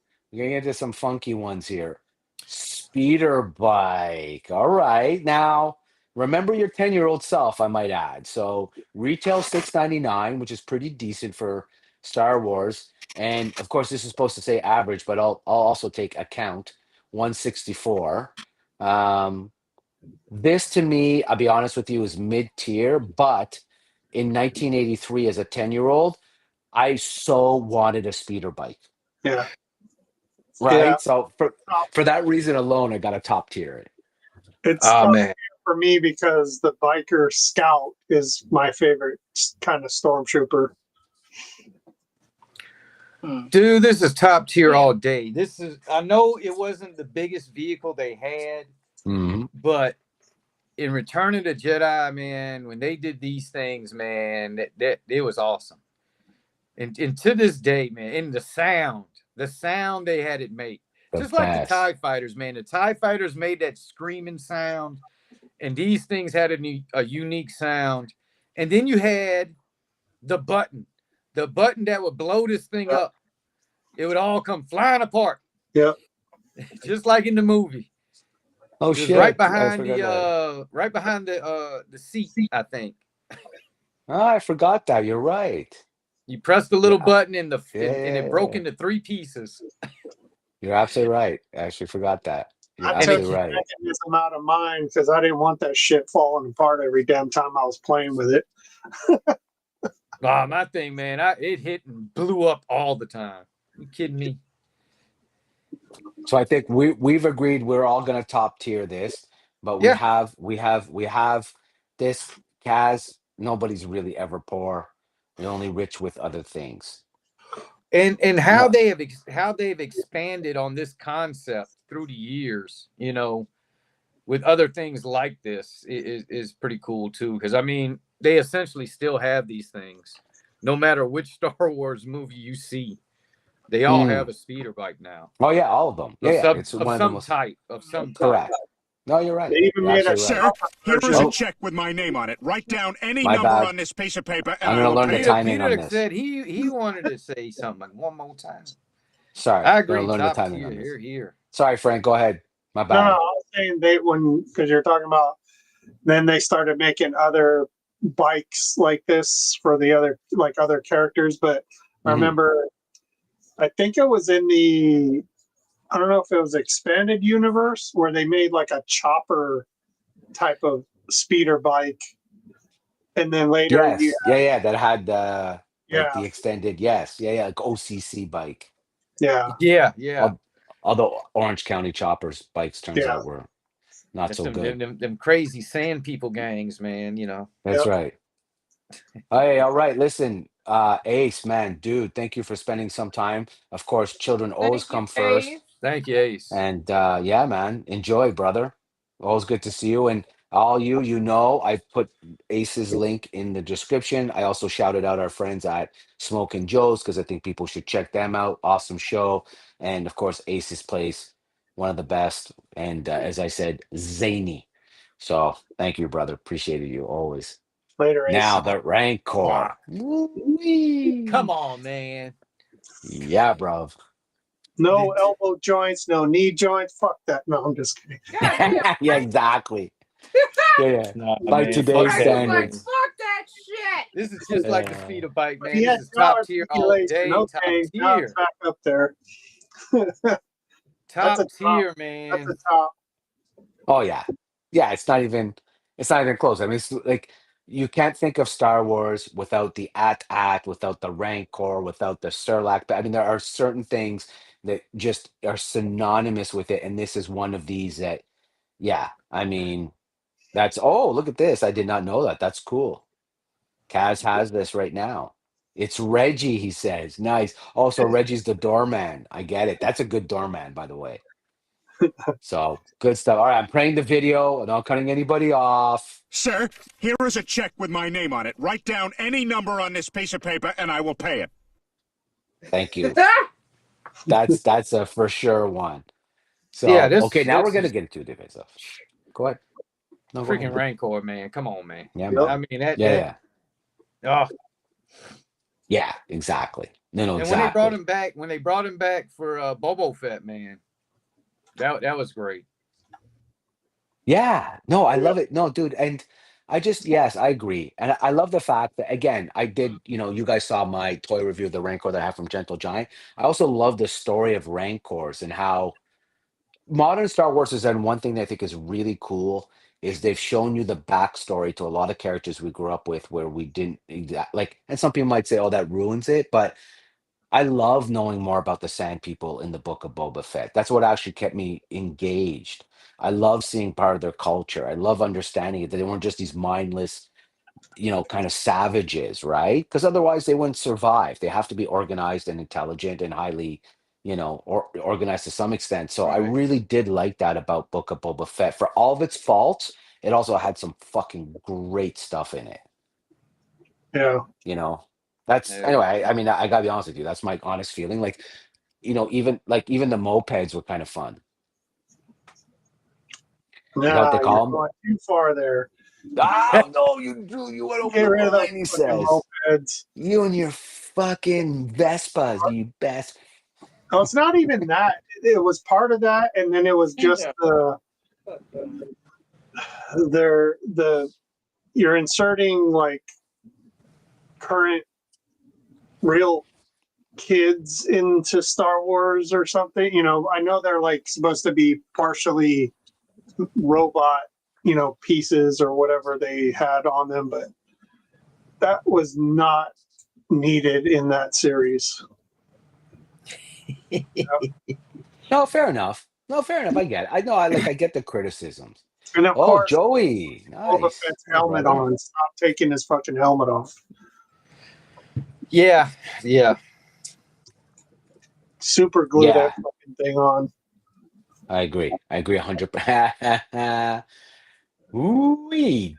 funky ones here. Speeder bike. All right. Now, remember your 10-year-old self, I might add. So retail $6.99, which is pretty decent for Star Wars. And of course, this is supposed to say average, but I'll also take account 164. This to me, I'll be honest with you, is mid-tier, but in 1983 as a 10-year-old, I so wanted a speeder bike. Yeah. Right. Yeah. So for that reason alone, I got a top tier. It's oh top man, tier for me because the biker scout is my favorite kind of stormtrooper. dude, this is top tier all day. This is. I know it wasn't the biggest vehicle they had, but in Return of the Jedi, man, when they did these things, man, that it was awesome. And to this day, man, and the sound they had it make. Just like the TIE fighters, man. The TIE fighters made that screaming sound, and these things had a unique sound. And then you had the button that would blow this thing up. It would all come flying apart. Yeah. Just like in the movie. Oh shit! Right behind the seat, I think. Oh, I forgot that. You're right. You pressed the little button and it broke into 3 pieces. You're absolutely right. I actually forgot that. You're I took absolutely right. this amount of mine because I didn't want that shit falling apart every damn time I was playing with it. My thing, man, it hit and blew up all the time. You kidding me? So I think we've agreed we're all gonna top tier this, but we have this Kaz. Nobody's really ever poor. You're only rich with other things. And how they've expanded on this concept through the years, you know, with other things like this is pretty cool too. Because I mean, they essentially still have these things, no matter which Star Wars movie you see. They all have a speeder bike now. Oh yeah, all of them. Yeah, it's one of the most type. Correct. No, you're right. They even made a Sir, here is a check with my name on it. Write down any number on this piece of paper and I will learn pay the it. timing on Peter this. said he wanted to say something one more time. Sorry, I agree. Learn the Top timing tier, on this. here. Sorry, Frank. Go ahead. My bad. No, I was saying because you're talking about then they started making other bikes like this for the other characters, but I Mhm. remember I think it was in the I don't know if it was expanded universe where they made like a chopper type of speeder bike, and then later you Yes. Yeah. That had like yeah the extended. Yes. Yeah. Like OCC bike. yeah Yeah. Although Orange County Choppers bikes turns yeah out were not That's so good. them crazy sand people gangs, man. You know. That's yep. right. Hey, all right. Listen, Ace, man, dude, thank you for spending some time. Of course, children always Thank you, come Ace. first. Thank you, Ace. And yeah, man, enjoy, brother. Always good to see you. And all you know, I put Ace's link in the description. I also shouted out our friends at Smoke and Joe's because I think people should check them out. Awesome show. And of course, Ace's place, one of the best. And as I said, zany. So thank you, brother. Appreciated you always. Later, Ace. Now the Rancor. Come Woo-wee. on, man. Yeah, bro. No Did, elbow joints, no knee joints. Fuck that. No, I'm just kidding. God damn. Yeah, exactly. Yeah. nah, By man. Fuck today's Bryce that, was like, man. standards. fuck that shit. This is just like the Yeah. speeder bike, man. Yeah, This is no top tier all articulation. day. Top Okay, now it's tier. back up there. That's Top a top. tier, That's a man. top. Oh yeah. Yeah, it's not even close. I mean, it's like you can't think of Star Wars without the AT-AT, without the Rancor, without the Sarlacc. But I mean, there are certain things that just are synonymous with it, and this is one of these that, yeah, I mean, oh, look at this. I did not know that. That's cool. Kaz has this right now. It's Reggie, he says. Nice. Also, Reggie's the doorman. I get it. That's a good doorman, by the way. So good stuff. All right, I'm playing the video and not cutting anybody off. Sir, here is a check with my name on it. Write down any number on this piece of paper and I will pay it. Thank you. That's a for sure one. Yeah, So okay, now we're this gonna is get into different stuff. Go ahead. No, go freaking ahead. Rancor, man. Come on, man. Yeah, Yep. I man. mean Yeah, yeah, oh. yeah. Exactly. No, And when they brought exactly. him back, for Boba Fett, man, that was great. Yeah. No, I Yep. love it. No, dude, and yes, I agree. And I love the fact that again, I did, you guys saw my toy review of the Rancor that I have from Gentle Giant. I also love the story of Rancors and how modern Star Wars has done one thing that I think is really cool is they've shown you the backstory to a lot of characters we grew up with where we didn't like, and some people might say, oh, that ruins it, but I love knowing more about the Sand People in the book of Boba Fett. That's what actually kept me engaged. I love seeing part of their culture. I love understanding it, that they weren't just these mindless, kind of savages, right? Because otherwise they wouldn't survive. They have to be organized and intelligent and highly, organized to some extent. So I Right. really did like that about Book of Boba Fett. For all of its faults, it also had some fucking great stuff in it. Yeah. You know, that's Yeah. anyway. I mean, I gotta be honest with you. That's my honest feeling. Like, even the mopeds were kind of fun. Is that what Nah, they you're call them? going too far there. Oh no, you went over Get the rid of those line. He fucking says. mopeds. You and your fucking Vespas, you best. No, it's not even that. It was part of that, and then it was just the you're inserting like current real kids into Star Wars or something. I know they're like supposed to be partially robot, pieces or whatever they had on them, but that was not needed in that series. No, fair enough. No, fair enough. I get it. I know. I get the criticisms. And of Oh, course, Joey, Boba nice. Fett's Hey, helmet brother. on. Stop taking his fucking helmet off. Yeah. Super glue Yeah, that fucking thing on. I agree. I agree 100%. Ooh,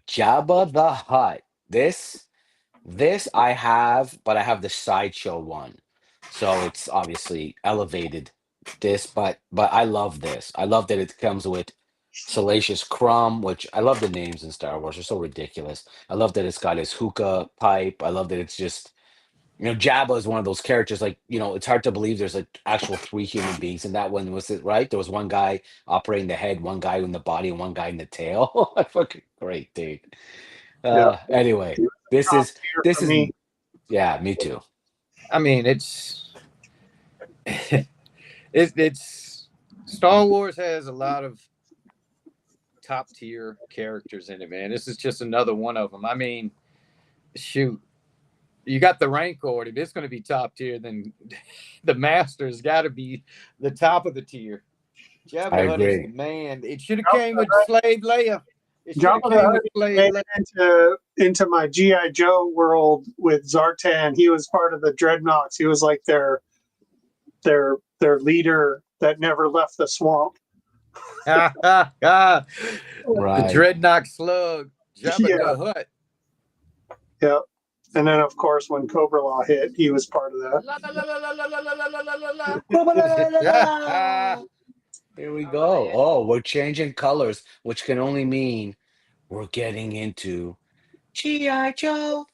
Jabba the Hutt. This I have, but I have the sideshow one, so it's obviously elevated. But I love this. I love that it comes with Salacious Crumb, which I love the names in Star Wars. They're so ridiculous. I love that it's got his hookah pipe. I love that it's just, Jabba is one of those characters. Like, it's hard to believe there's like actual three human beings in that one. Was it right? There was one guy operating the head, one guy in the body, and one guy in the tail. Fucking great, dude. Yeah. Anyway, He was this top is tier this for is me. yeah, me too. I mean, it's Star Wars has a lot of top tier characters in it, man. This is just another one of them. I mean, shoot, you got the Rancor. If it's going to be top tier, then the Master's got to be the top of the tier. Jabba I the Hutt is agree. the man. It should have Jabba came the with Hutt, Slave Leia. It should have Jabba the came with Hutt Slave made Leia. it into my GI Joe world with Zartan. He was part of the Dreadnoks. He was like their leader that never left the swamp. The Right. Dreadnought Slug, Jabba Yeah, the Hutt. yeah. And then of course when Cobra Law hit, he was part of that. La la la la la la la la la la la. Here we Oh go. man. Oh, we're changing colors, which can only mean we're getting into G.I. Joe.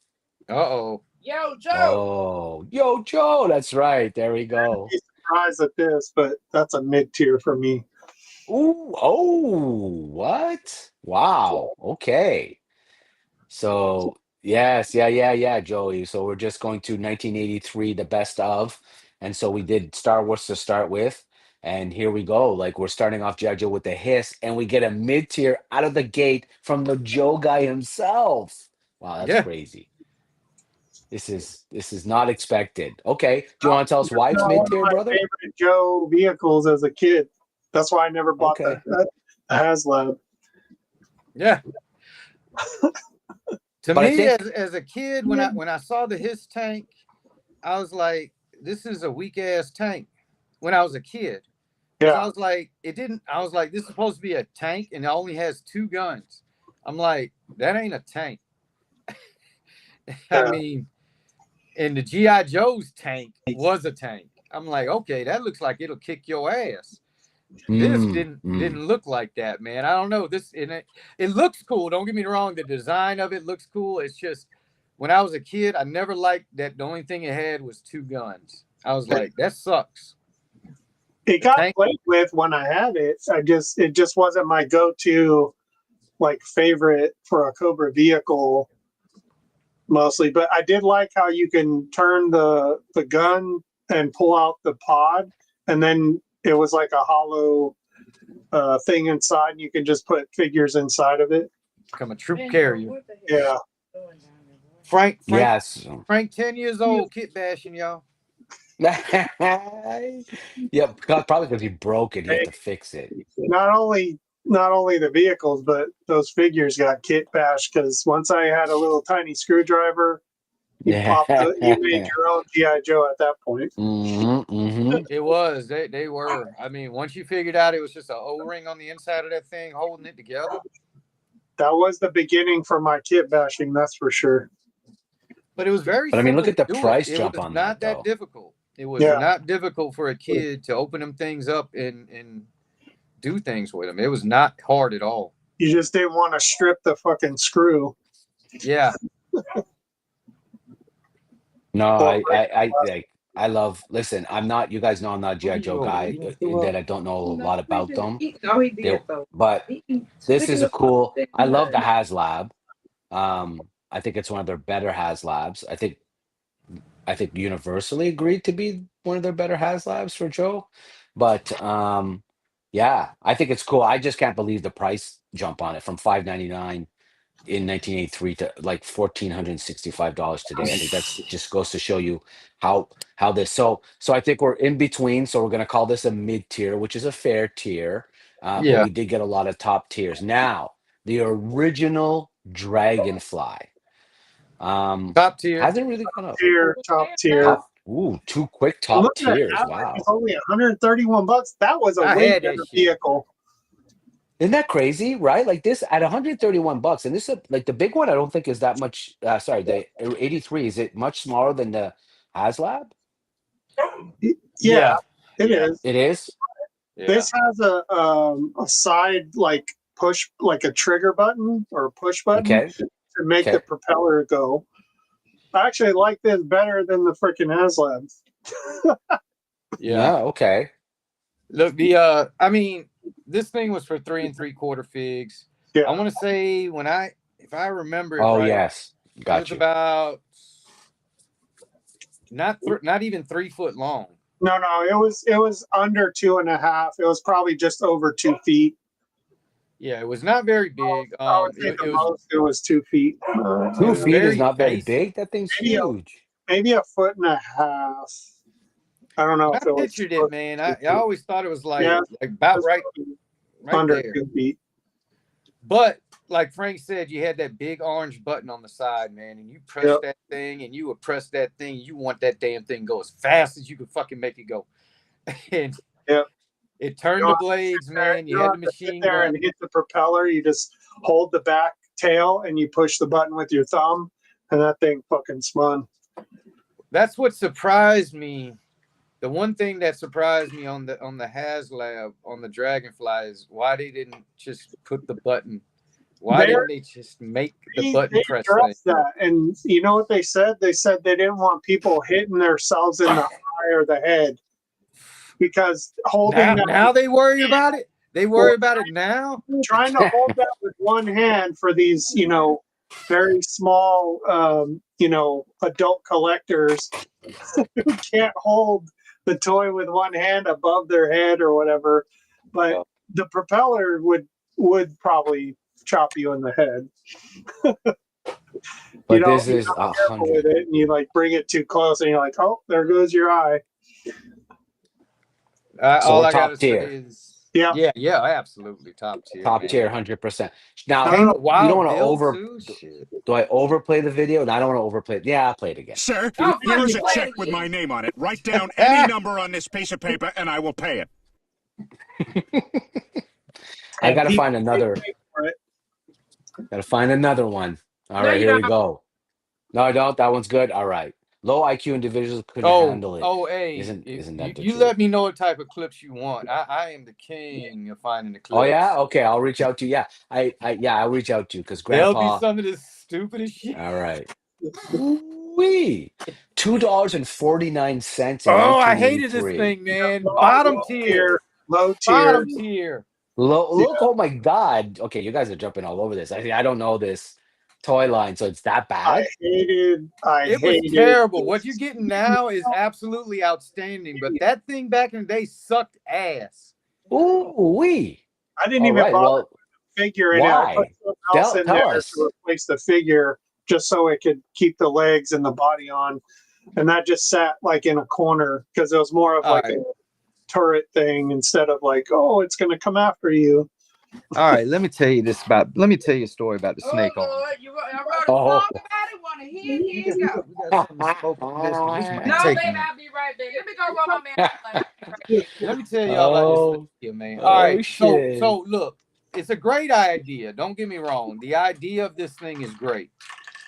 Uh-oh. Yo, Joe. Oh, yo, Joe. That's right. There we go. He's surprised at this, but that's a mid tier for me. Ooh, oh, what? Wow. Okay. So, yes, yeah, Joey. So we're just going to 1983, the best of. And so we did Star Wars to start with. And here we go. Like we're starting off G.I. Joe with the hiss, and we get a mid-tier out of the gate from the Joe guy himself. Wow, that's Yeah. crazy. This is not expected. Okay. Do you No, want to tell us why that's it's not one of mid-tier, my brother? favorite Joe vehicles as a kid. That's why I never bought Okay. the HasLab. Yeah. To But I me, think as a kid, when I saw the his tank, I was like, this is a weak ass tank. When I was a kid. Because I Yeah, was like, I was like, this is supposed to be a tank and it only has 2 guns. I'm like, that ain't a tank. I yeah. mean, and the G.I. Joe's tank was a tank. I'm like, okay, that looks like it'll kick your ass. This mm, mm. didn't look like that, man. I don't know. It looks cool. Don't get me wrong. The design of it looks cool. It's just when I was a kid, I never liked that the only thing it had was 2 guns. I was like, that sucks. It The got tank, played with when I had it. It just wasn't my go-to like favorite for a Cobra vehicle mostly. But I did like how you can turn the gun and pull out the pod, and then it was like a hollow thing inside, and you can just put figures inside of it. become a troop carrier. Yeah, Frank, Yes. Frank, 10 years old, kit bashing, y'all. Yeah, probably because he broke it. He had hey, to fix it. not only the vehicles, but those figures got kit bashed because once I had a little tiny screwdriver, you made Yeah. your own GI Joe at that point. Hmm. It was. They were. I mean, once you figured out it was just an O-ring on the inside of that thing holding it together. That was the beginning for my kit bashing, that's for sure. But it was very But I mean, look simple at to the do it. price It jump was on that, not that though. difficult. It was Yeah, not difficult for a kid to open them things up and do things with them. It was not hard at all. you just didn't want to strip the fucking screw. Yeah. No, Or I love. Listen, I'm not. You guys know I'm not a GI Joe guy. In that I don't know a lot about them. No, he They, did though. but He this sticking is a the fucking cool. thing I in love the there. HasLab. I think it's one of their better HasLabs. I think universally agreed to be one of their better HasLabs for Joe. But yeah, I think it's cool. I just can't believe the price jump on it from $599 in 1983 to like $1,465 today. I think that's just goes to show you how this. So I think we're in between. So we're gonna call this a mid tier, which is a fair tier. But Yeah. we did get a lot of top tiers. Now the original Dragonfly Top tier. hasn't really gone up. top tier. Top, ooh, two quick And top look at tiers. that, it's Wow. only 131 bucks. That was a I way had that better shit. vehicle. Isn't that crazy, right? Like this at 131 bucks, and this is like the big one. I don't think is that much. Sorry, the 83 is it much smaller than the HasLab? Yeah, Yeah. it Yeah. is. It is. Yeah. This has a side like push, like a trigger button or a push button Okay. to make the Okay. propeller go. I actually like this better than the freaking HasLab. Yeah. Yeah. Okay. Look, I mean, this thing was for 3 3/4 figs. I Yeah, want to say if I remember it Oh right, yes, it got was you. about not even 3 foot long. No, it was under 2.5. It was probably just over 2 feet. Yeah, it was not very big. I would say the most it was 2 feet. It 2 was feet is very not very basic. big. That thing's Maybe huge. maybe a foot and a half. I don't know I if it was. pictured it, man. I always thought it was like Yeah, about it's right under there. 2 feet. But like Frank said, you had that big orange button on the side, man, and you press Yep. that thing, and you would press that thing. You want that damn thing to go as fast as you could fucking make it go. And Yep. it turned the blades, man. You You don't had the have to sit machine there gun. and hit the propeller. You just hold the back tail and you push the button with your thumb, and that thing fucking spun. That's what surprised me. The one thing that surprised me on the HasLab on the Dragonfly is why they didn't just put the button. Why didn't they just make the button press thing? addressed that, and you know what they said? They said they didn't want people hitting themselves in the eye or the head because holding Now they worry about it. They worry about it now. trying to hold that with one hand for these, very small, adult collectors who can't hold the toy with one hand above their head or whatever. But the propeller would probably chop you in the head. But this is careful with 100. it, and you like bring it too close, and you're like, oh, there goes your eye. So All we're I gotta top say tier. is, Yeah. yeah, absolutely top tier. Top man. tier, 100%. Now, Came with you don't Wild want to Bill over. too. Shit. Do I overplay the video? No, I don't want to overplay it. Yeah, I'll play it again. Sir, Don't here's fucking a play check it with again. my name on it. Write down any number on this piece of paper, and I will pay it. I And gotta people find another. pay for it. Gotta find another one. All No, right, you here we don't. go. No, I don't. That one's good. All right. Low IQ individuals couldn't handle it. Hey, Isn't that the you truth? let me know what type of clips you want. I am the king of finding the clips. Oh yeah. Okay, I'll reach out to you. Yeah, I'll reach out to you because There'll be Grandpa. some of this stupidest shit. All right. Wee. $2.49 in Oh, I hated 1983. this thing, man. Low Bottom tier. low tier. Bottom tier. Look, oh my God. Okay, you guys are jumping all over this. I don't know this toy line, so it's that bad. It was terrible. What you're getting now is absolutely outstanding, but that thing back in the day sucked ass. Ooh wee. I didn't All even right. bother Well, with the figure in it. I put why? something else in Tell there us. to replace the figure just so it could keep the legs and the body on. And that just sat like in a corner because it was more of like a turret thing instead of like, oh, it's going to come after you. All right, let me tell you a story about the snake arm. Lord, you wrote a song about it? Want to hear? Here you go. We got something to smoke on this one. This might No, take baby, me. I'll be right back. Let me go roll my man. I'll be right back. Let me tell y'all about this thing here, man. All right, shit. so look, it's a great idea. Don't get me wrong. The idea of this thing is great,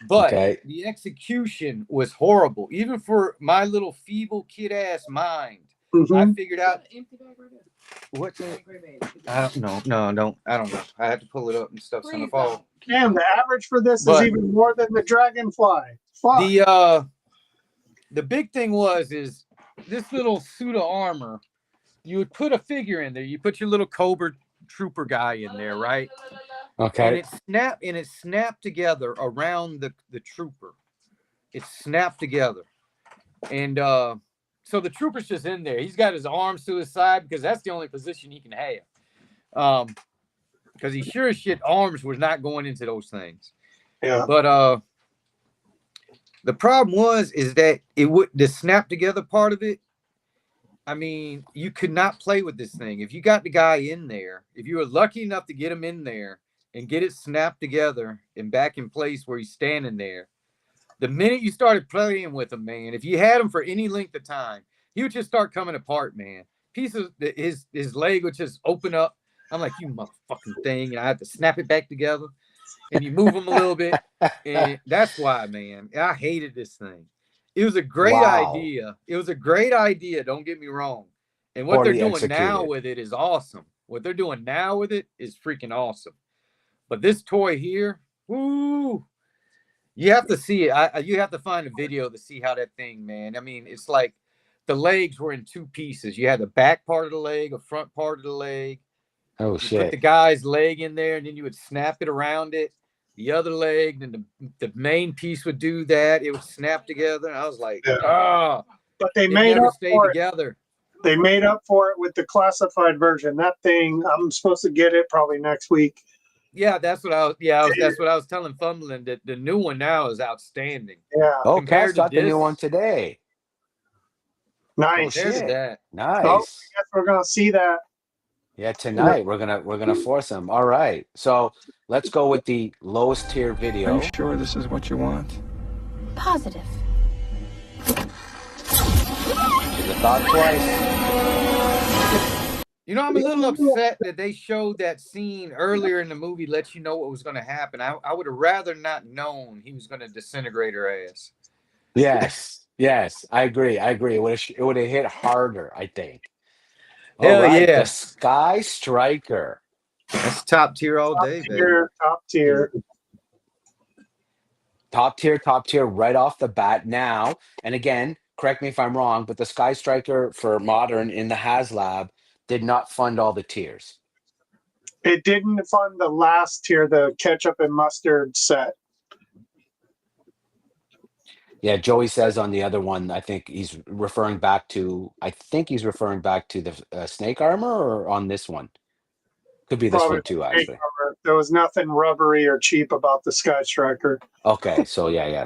but Okay. the execution was horrible. Even for my little feeble kid ass mind, I figured out what's that? I don't know. No, I don't know. I had to pull it up and stuff. On the phone. Damn, the average for this is even more than the Dragonfly. Fuck. The big thing is this little suit of armor. You would put a figure in there. You put your little Cobra Trooper guy in there, right? Okay. And it snapped together around the trooper. It's snapped together, and so the trooper's just in there. He's got his arms to his side because that's the only position he can have. Because he sure as shit arms was not going into those things. Yeah. But the problem is that the snap together part of it. I mean, you could not play with this thing. If you got the guy in there, if you were lucky enough to get him in there and get it snapped together and back in place where he's standing there, the minute you started playing with him, man, if you had him for any length of time, he would just start coming apart, man. Pieces, his leg would just open up. I'm like, you motherfucking thing. And I had to snap it back together. And you move him a little bit. And that's why, man, I hated this thing. It was a great idea. It was a great idea. Don't get me wrong. And what they're doing now with it is awesome. What they're doing now with it is freaking awesome. But this toy here, woo, you have to see it. You have to find a video to see how that thing, man. I mean, it's like the legs were in two pieces. You had the back part of the leg, a front part of the leg. Oh, you shit. put the guy's leg in there, and then you would snap it around it. the other leg, and the main piece would do that. It would snap together. And I was like, Yeah. oh, But they it made never up stayed for it. together. They made up for it with the classified version. That thing, I'm supposed to get it probably next week. Yeah, that's what I was. That's what I was telling Fumbling. That the new one now is outstanding. Yeah, Oh, Compared Cass to got the new this- one today. Oh nice. Compared to shit. that. Oh, Nice. I guess we're gonna see that. Yeah, tonight we're gonna force him. All right. So let's go with the lowest tier Are video. you sure this is what you want? Positive. You thought twice. You know, I'm a little upset that they showed that scene earlier in the movie, let you know what was going to happen. I would have rather not known he was going to disintegrate her ass. Yes. Yes. I agree. I agree. It would have hit harder, I think. All Hell right. yeah. The Sky Striker. That's top tier all day, baby. Top tier. Top tier right off the bat now. And again, correct me if I'm wrong, but the Sky Striker for Modern in the HasLab did not fund all the tiers. It didn't fund the last tier, the ketchup and mustard set. Yeah, Joey says on the other one, I think he's referring back to the snake armor, or on this one. Could be this Probably one too, the actually. cover. There was nothing rubbery or cheap about the Sky Striker. Okay, so yeah.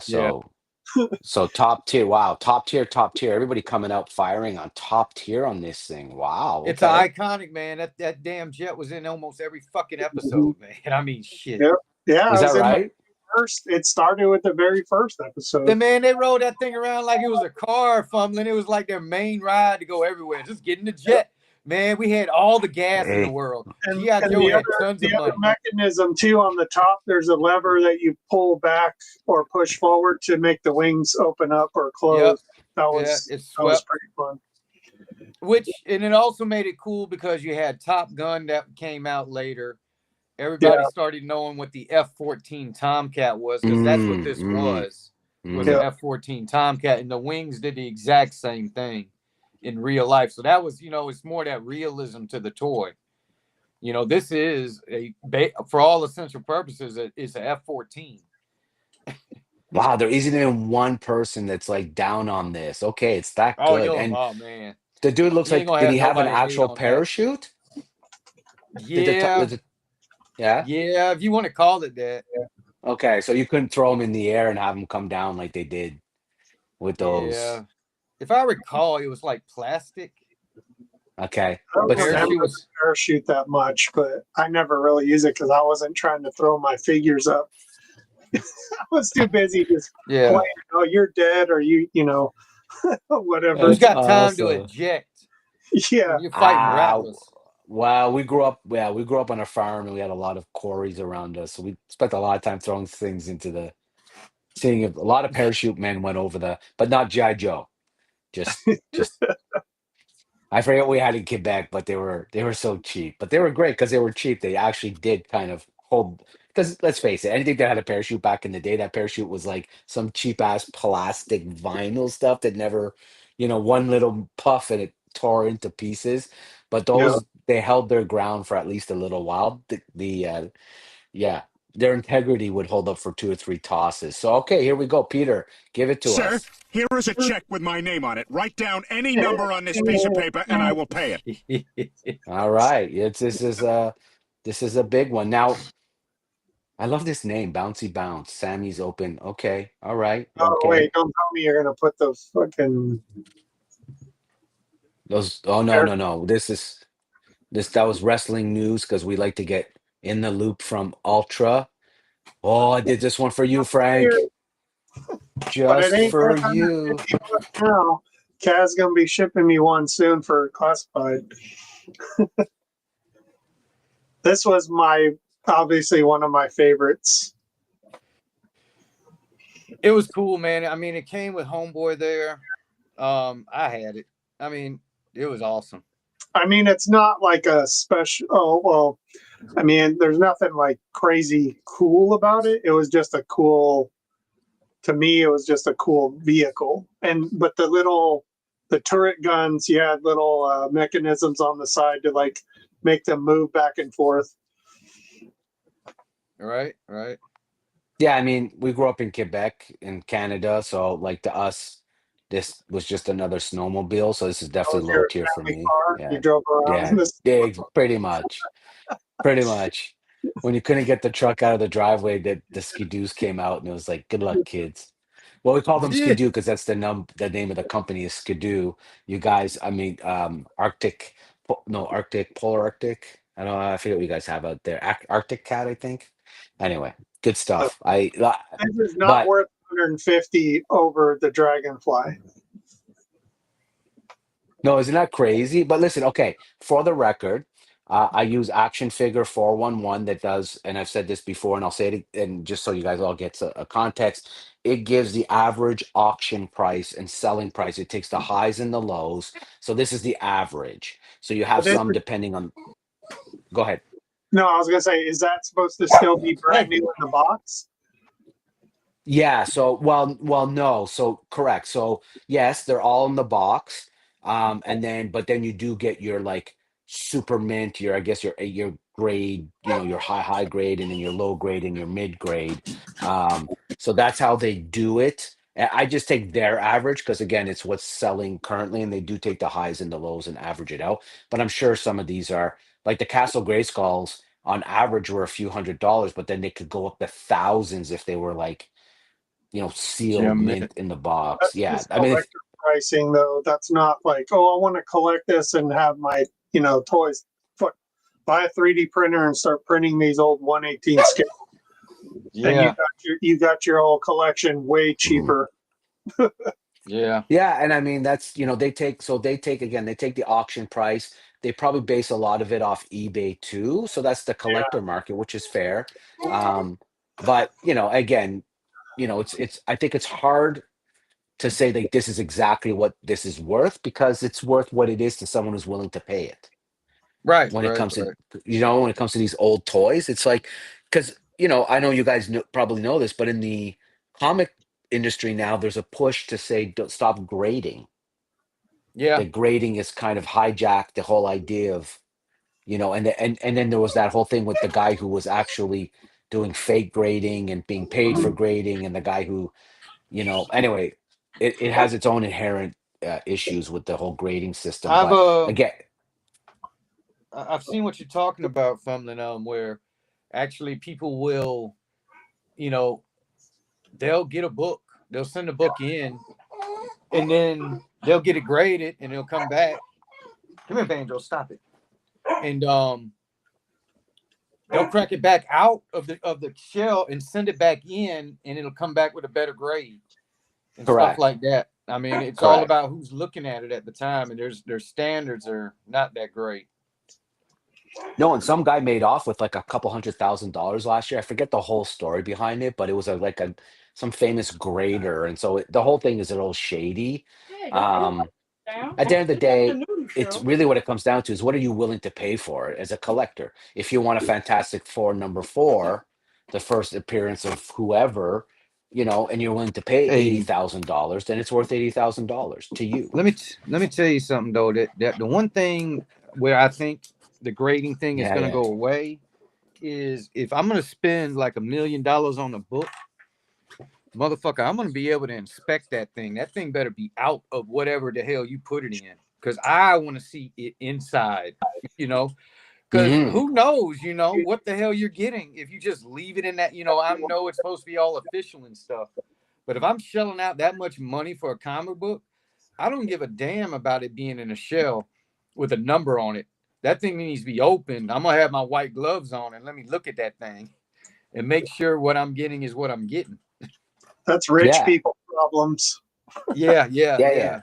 So top tier. Wow, top tier. Everybody coming out firing on top tier on this thing. Wow. It's Okay. iconic, man. That damn jet was in almost every fucking episode, man. I mean, shit. Yep. Yeah, Is it that was in right? the first. It started with the very first episode. The man, they rode that thing around like it was a car, Fumbling. It was like their main ride to go everywhere. Just get in the jet. Man, we had all the gas in the Hey. world. And, G.I. and Joe the had other, tons of the other money. mechanism too on the top, there's a lever that you pull back or push forward to make the wings open up or close. That was it's that was swept. pretty fun. And it also made it cool because you had Top Gun that came out later. Everybody started knowing what the F-14 Tomcat was, because that's what this was an F-14 Tomcat, and the wings did the exact same thing in real life. So that was, it's more that realism to the toy. This is for all essential purposes, it's an F-14. Wow, there isn't even one person that's like down on this. Okay, it's that good. And Oh man, the dude looks You ain't like, gonna did he have an nobody hate actual on that. parachute? Yeah, Yeah. yeah, if you want to call it that. Okay, so you couldn't throw him in the air and have him come down like they did with those. Yeah. If I recall, it was like plastic. Okay, I don't but remember still, the parachute that much, but I never really use it because I wasn't trying to throw my figures up. I was too busy just playing. Oh, you're dead, or whatever. Who's got time to awesome. eject? Yeah. You're fighting rattlers. Well, we grew up on a farm and we had a lot of quarries around us. So we spent a lot of time throwing things seeing if a lot of parachute men went over but not G.I. Joe. Just I forget what we had in Quebec, but they were so cheap. But they were great because they were cheap. They actually did kind of hold, because let's face it, anything that had a parachute back in the day, that parachute was like some cheap ass plastic vinyl stuff that never, one little puff and it tore into pieces. But those they held their ground for at least a little while. Their integrity would hold up for 2 or 3 tosses. So okay, here we go, Peter, give it to Sir, us. here is a check with my name on it. Write down any number on this piece of paper and I will pay it. All right, this is a big one. Now, I love this name, Bouncy Bounce. Sammy's open. Okay, all right. Oh Okay. wait! Don't tell me you're gonna put the fucking Those. Oh no. That was wrestling news because we like to get in the loop from Ultra. Oh, I did this one for you, Frank. But it Just ain't for $150 you. now. Kaz gonna be shipping me one soon for classified. This was obviously one of my favorites. It was cool, man. I mean, it came with Homeboy there. I had it. I mean, it was awesome. I mean, it's not like a special. Oh well, I mean, there's nothing like crazy cool about it. It was just a cool. To me, it was just a cool vehicle, but the turret guns, you had little mechanisms on the side to like make them move back and forth. Right. Yeah, I mean, we grew up in Quebec in Canada, so like to us, this was just another snowmobile. So this is That was definitely low your tier for family me. car. You Yeah, drove around yeah, in this. yeah, pretty much. Pretty much. When you couldn't get the truck out of the driveway, the skidoos came out, and it was like, "Good luck, kids." Well, we call them Yeah. skidoo because that's the name of the company is Skidoo. You guys, I mean, Arctic, no, Arctic, Polar Arctic. I don't know. I forget what you guys have out there. Arctic Cat, I think. Anyway, good stuff. This is not But worth 150 over the Dragonfly. no, isn't that crazy? But listen, okay, for the record, I use Action Figure 411 that does, and I've said this before, and I'll say it, and just so you guys all get a context, it gives the average auction price and selling price. It takes the highs and the lows. So this is the average. So you have But this some is, depending on, go ahead. no, I was gonna say, is that supposed to still be brand Hey. new in the box? Yeah, so well no. So correct. So yes, they're all in the box. And then but then you do get your like super mint, your I guess your grade, your high grade and then your low grade and your mid grade. So that's how they do it. I just take their average because again, it's what's selling currently, and they do take the highs and the lows and average it out. But I'm sure some of these are like the Castle Grayskulls on average were a few $100s, but then they could go up to thousands if they were like sealed Jim, mint in the box. That's Yeah, just I mean, collector pricing, though. That's not like, oh, I want to collect this and have my, toys. Fuck, buy a 3D printer and start printing these old 1/18 scale, and yeah, you got your whole collection way mhm. cheaper. yeah, Yeah, and I mean that's they take the auction price. They probably base a lot of it off eBay too. So that's the Yeah, collector market, which is fair. Um, but again, it's I think it's hard to say like this is exactly what this is worth because it's worth what it is to someone who's willing to pay it. right, When it right, comes to right. when it comes to these old toys, it's like because I know you guys probably know this, but in the comic industry now there's a push to say don't stop grading. Yeah, That grading is kind of hijacked the whole idea of and then there was that whole thing with the guy who was actually doing fake grading and being paid for grading, and the guy who anyway, it has its own inherent issues with the whole grading system, I've but again. I've seen what you're talking about, Fumbling, where actually people will, you know, they'll get a book, they'll send a book in, and then they'll get it graded, and they'll come back. Come here, Banjo, stop it. And they'll crack it back out of the shell and send it back in, and it'll come back with a better grade and stuff Correct. like that. I mean, it's all Correct. about who's looking at it at the time, and their standards are not that great. No, and some guy made off with like a couple $100,000 last year. I forget the whole story behind it, but it was some famous grader, and so the whole thing is a little shady. Hey, don't put Um, it down. at the end of the Get back to day, noodle it's show. really what it comes down to is what are you willing to pay for it as a collector? If you want a Fantastic Four #4, the first appearance of whoever, and you're willing to pay Hey, $80,000, then it's worth $80,000 to you. let me tell you something though. That the one thing where I think the grading thing is Yeah, gonna yeah. go away is if I'm gonna spend like $1 million on a book, motherfucker, I'm gonna be able to inspect that thing. That thing better be out of whatever the hell you put it in, because I want to see it inside. You know, because Hmm. who knows? What the hell you're getting if you just leave it in that. I know it's supposed to be all official and stuff, but if I'm shelling out that much money for a comic book, I don't give a damn about it being in a shell with a number on it. That thing needs to be opened. I'm gonna have my white gloves on and let me look at that thing and make sure what I'm getting is what I'm getting. that's rich Yeah, people problems. Yeah, yeah, yeah, yeah. yeah.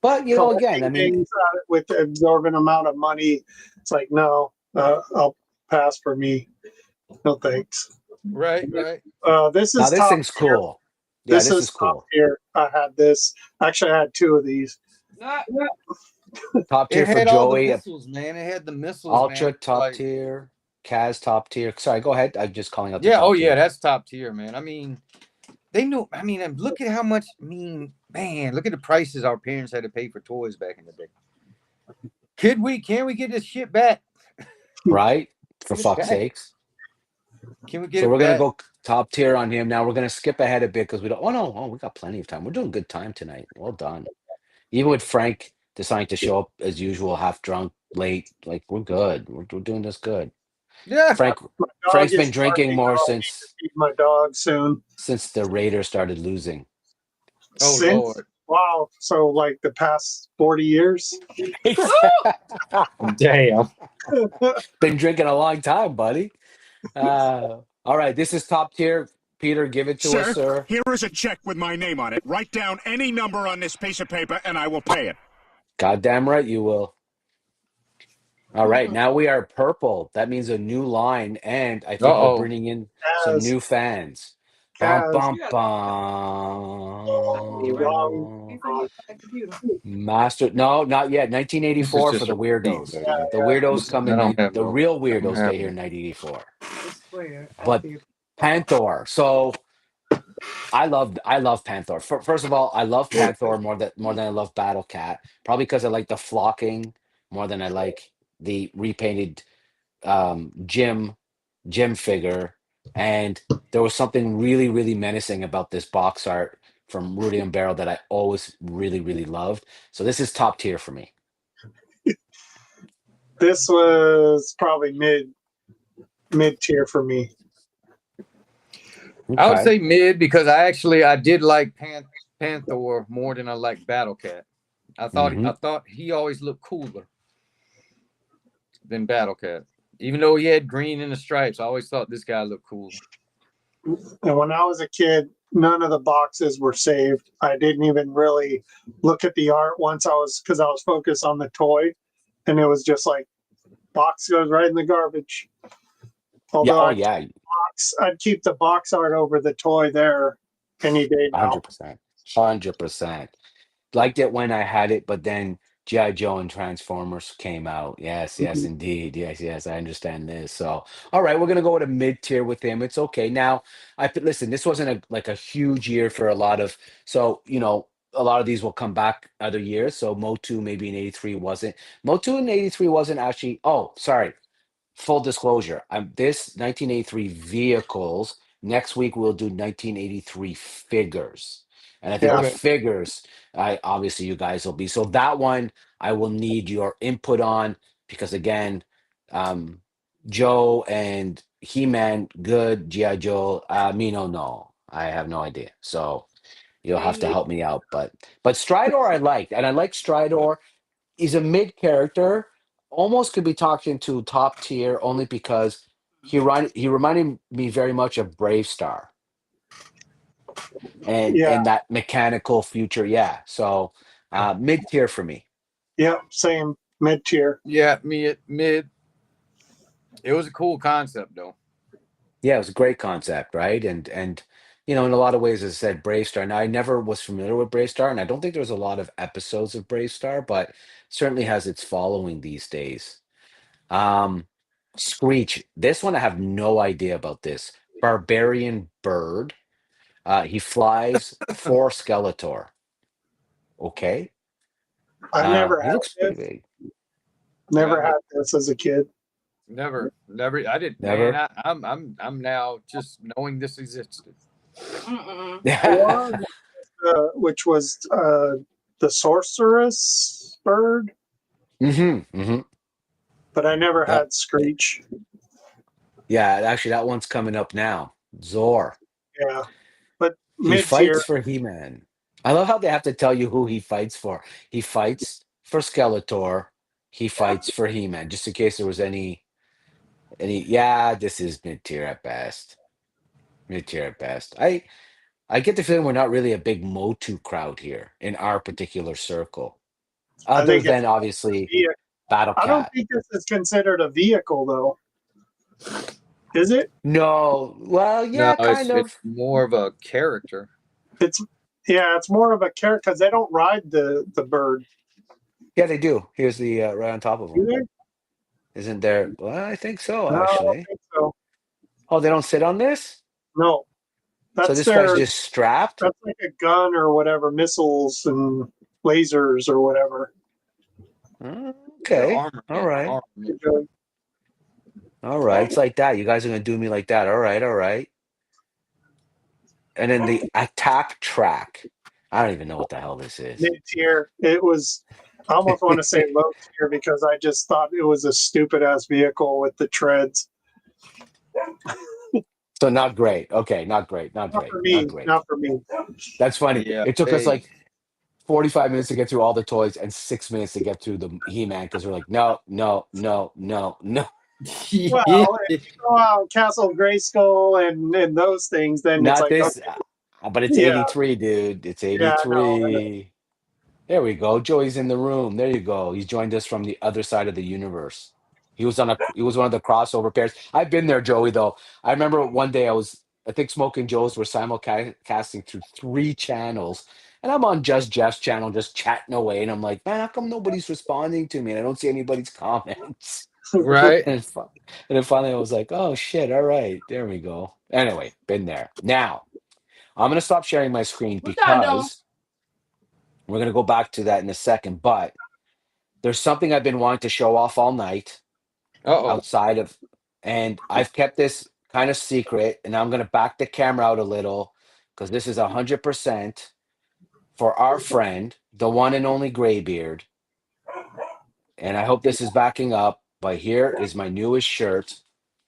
But again, I Collecting mean, things with absorbent amount of money, it's like no, I'll pass for me. No thanks. Right, right. This now is this top thing's tier. cool. Yeah, This this is is top cool. tier. I had this. Actually, I had two of these. Top tier It for had all the Joey, missiles, man. It had the missiles, man. Ultra top Like, tier, Kaz top tier. Sorry, go ahead. I'm just calling out the yeah, oh top yeah, tier. that's top tier, man. I mean, they knew. I mean, and look at how much. I mean, man, look at the prices our parents had to pay for toys back in the day. Can we get this shit back? Right? For Get it fuck's back. sakes. Can we get So it we're gonna back? go. Top tier on him. Now we're gonna skip ahead a bit because we don't. Oh no, we got plenty of time. We're doing good time tonight. Well done. Even with Frank deciding to show up as usual, half drunk, late, like we're good. We're doing this good. Yeah. Frank My dog Frank's is been drinking barking, more so I'll need to since feed my dog soon. the Raiders started losing. Oh Since Lord. wow, so like the past 40 years. Damn. Been drinking a long time, buddy. All right, this is top tier. Peter, give it to us, Sir, sir. here is a check with my name on it. Write down any number on this piece of paper and I will pay it. Goddamn right you will. All right, now we are purple. That means a new line, and I think we're Uh-oh. bringing in some Kaz, new fans. Bum Kaz, bum You got oh, wrong, he bum. said he wrong. got that computer. Master, no, not yet. This is 1984 for just the a repeat, weirdos. baby. The weirdos This is, come I in. don't have The no. real I don't weirdos have stay here no. in 1984. I swear. I But see. Panther. So I love Panther. First of all, I love Panther more than I love Battle Cat. Probably because I like the flocking more than I like the repainted Jim figure. And there was something really, really menacing about this box art from Rudy and Barrel that I always really, really loved. So this is top tier for me. This was probably mid tier for me. I would Okay. say mid because I did like Panther more than I like Battle Cat. Hmm. I thought he always looked cooler than Battle Cat. Even though he had green in the stripes, I always thought this guy looked cool. And when I was a kid, none of the boxes were saved. I didn't even really look at the art once because I was focused on the toy, and it was just like box goes right in the garbage. Yeah. Although Oh yeah. I'd keep the box art over the toy there any day now. 100%. 100%. Liked it when I had it, but then G.I. Joe and Transformers came out. Yes, yes, Mhm. indeed. Yes, yes, I understand this. So, all right, we're gonna go with a mid tier with him. It's okay. Now, listen. This wasn't a huge year for a lot of. So, a lot of these will come back other years. So, Motu maybe in '83 wasn't. Motu in '83 wasn't actually. Oh, sorry. Full disclosure, this 1983 vehicles. Next week we'll do 1983 figures, and I think the Yeah, Okay. figures, I obviously you guys will be. So that one I will need your input on because again, um, Joe and He-Man, good. GI Joe, Mino, no, I have no idea. So you'll have Me to neither. help me out. But Stridor I liked, and I like Stridor. He's a mid character, almost could be talked into top tier only because he reminded me very much of Brave Star and yeah, that mechanical future. Yeah, so mid tier for me. yeah, same mid tier. Yeah, mid. It was a cool concept though. Yeah, it was a great concept, right? And in a lot of ways, as I said, Brave Star. Now I never was familiar with Brave Star, and I don't think there's a lot of episodes of Brave Star, but certainly has its following these days. Um, Screech. This one I have no idea about this. Barbarian bird. He flies for Skeletor. Okay. I never He had looks pretty this. big. Yeah, Never had this as a kid. never. I did, man. Never. I'm now just knowing this existed. Mm-mm. Yeah. Or which was the sorceress bird, Hmm. but I never Yep. had Screech. Yeah. Actually, that one's coming up now. Zor. Yeah, but He mid fights tier. for He-Man. I love how they have to tell you who he fights for. He fights for Skeletor. He fights for He-Man, just in case there was any. Yeah, this is mid tier at best. Mid tier at best. I get the feeling we're not really a big Motu crowd here in our particular circle, I other think it's than obviously vehicle. Battle I don't Cat. think this is considered a vehicle though. Is it? No, well, No, yeah, kind it's of. more of a character. It's yeah. It's more of a character because they don't ride the bird. Yeah, they do. Here's the right on top of Do them. they? Isn't there? Well, I think so, No, I don't actually. think so. Oh, they don't sit on this? No, So that's this guy's their. just strapped? That's like a gun or whatever, missiles and lasers or whatever. Their Okay. All armament. right. Uh, All right. It's like that. You guys are gonna do me like that. All right. All right. and then the attack track. I don't even know what the hell this is. Mid tier. It was. I almost want to say low tier because I just thought it was a stupid ass vehicle with the treads. So not great. Okay, not great. Not Not great. for Not me. great. Not for me. That's funny. Yeah. It took us Hey. like 45 minutes to get through all the toys and 6 minutes to get through the He-Man because we're like, no, no, no, no, no. Well, if you go out Castle Grayskull and those things, then it's Not like, this. okay, But it's yeah, 83, dude. It's yeah, I know. 83. There we go. Joey's in the room. There you go. He's joined us from the other side of the universe. He was one of the crossover pairs. I've been there, Joey, though. I remember one day I think Smoke and Joe's were simulcasting through 3 channels. And I'm on Just Jeff's channel just chatting away. And I'm like, man, how come nobody's responding to me? And I don't see anybody's comments. Right. And then finally I was like, oh shit, all right. There we go. Anyway, been there. Now, I'm gonna stop sharing my screen What y'all doing? because we're going to go back to that in a second, but there's something I've been wanting to show off all night Uh-oh. outside of, and I've kept this kind of secret, and I'm going to back the camera out a little because this is 100% for our friend, the one and only Graybeard. And I hope this is backing up, but here is my newest shirt.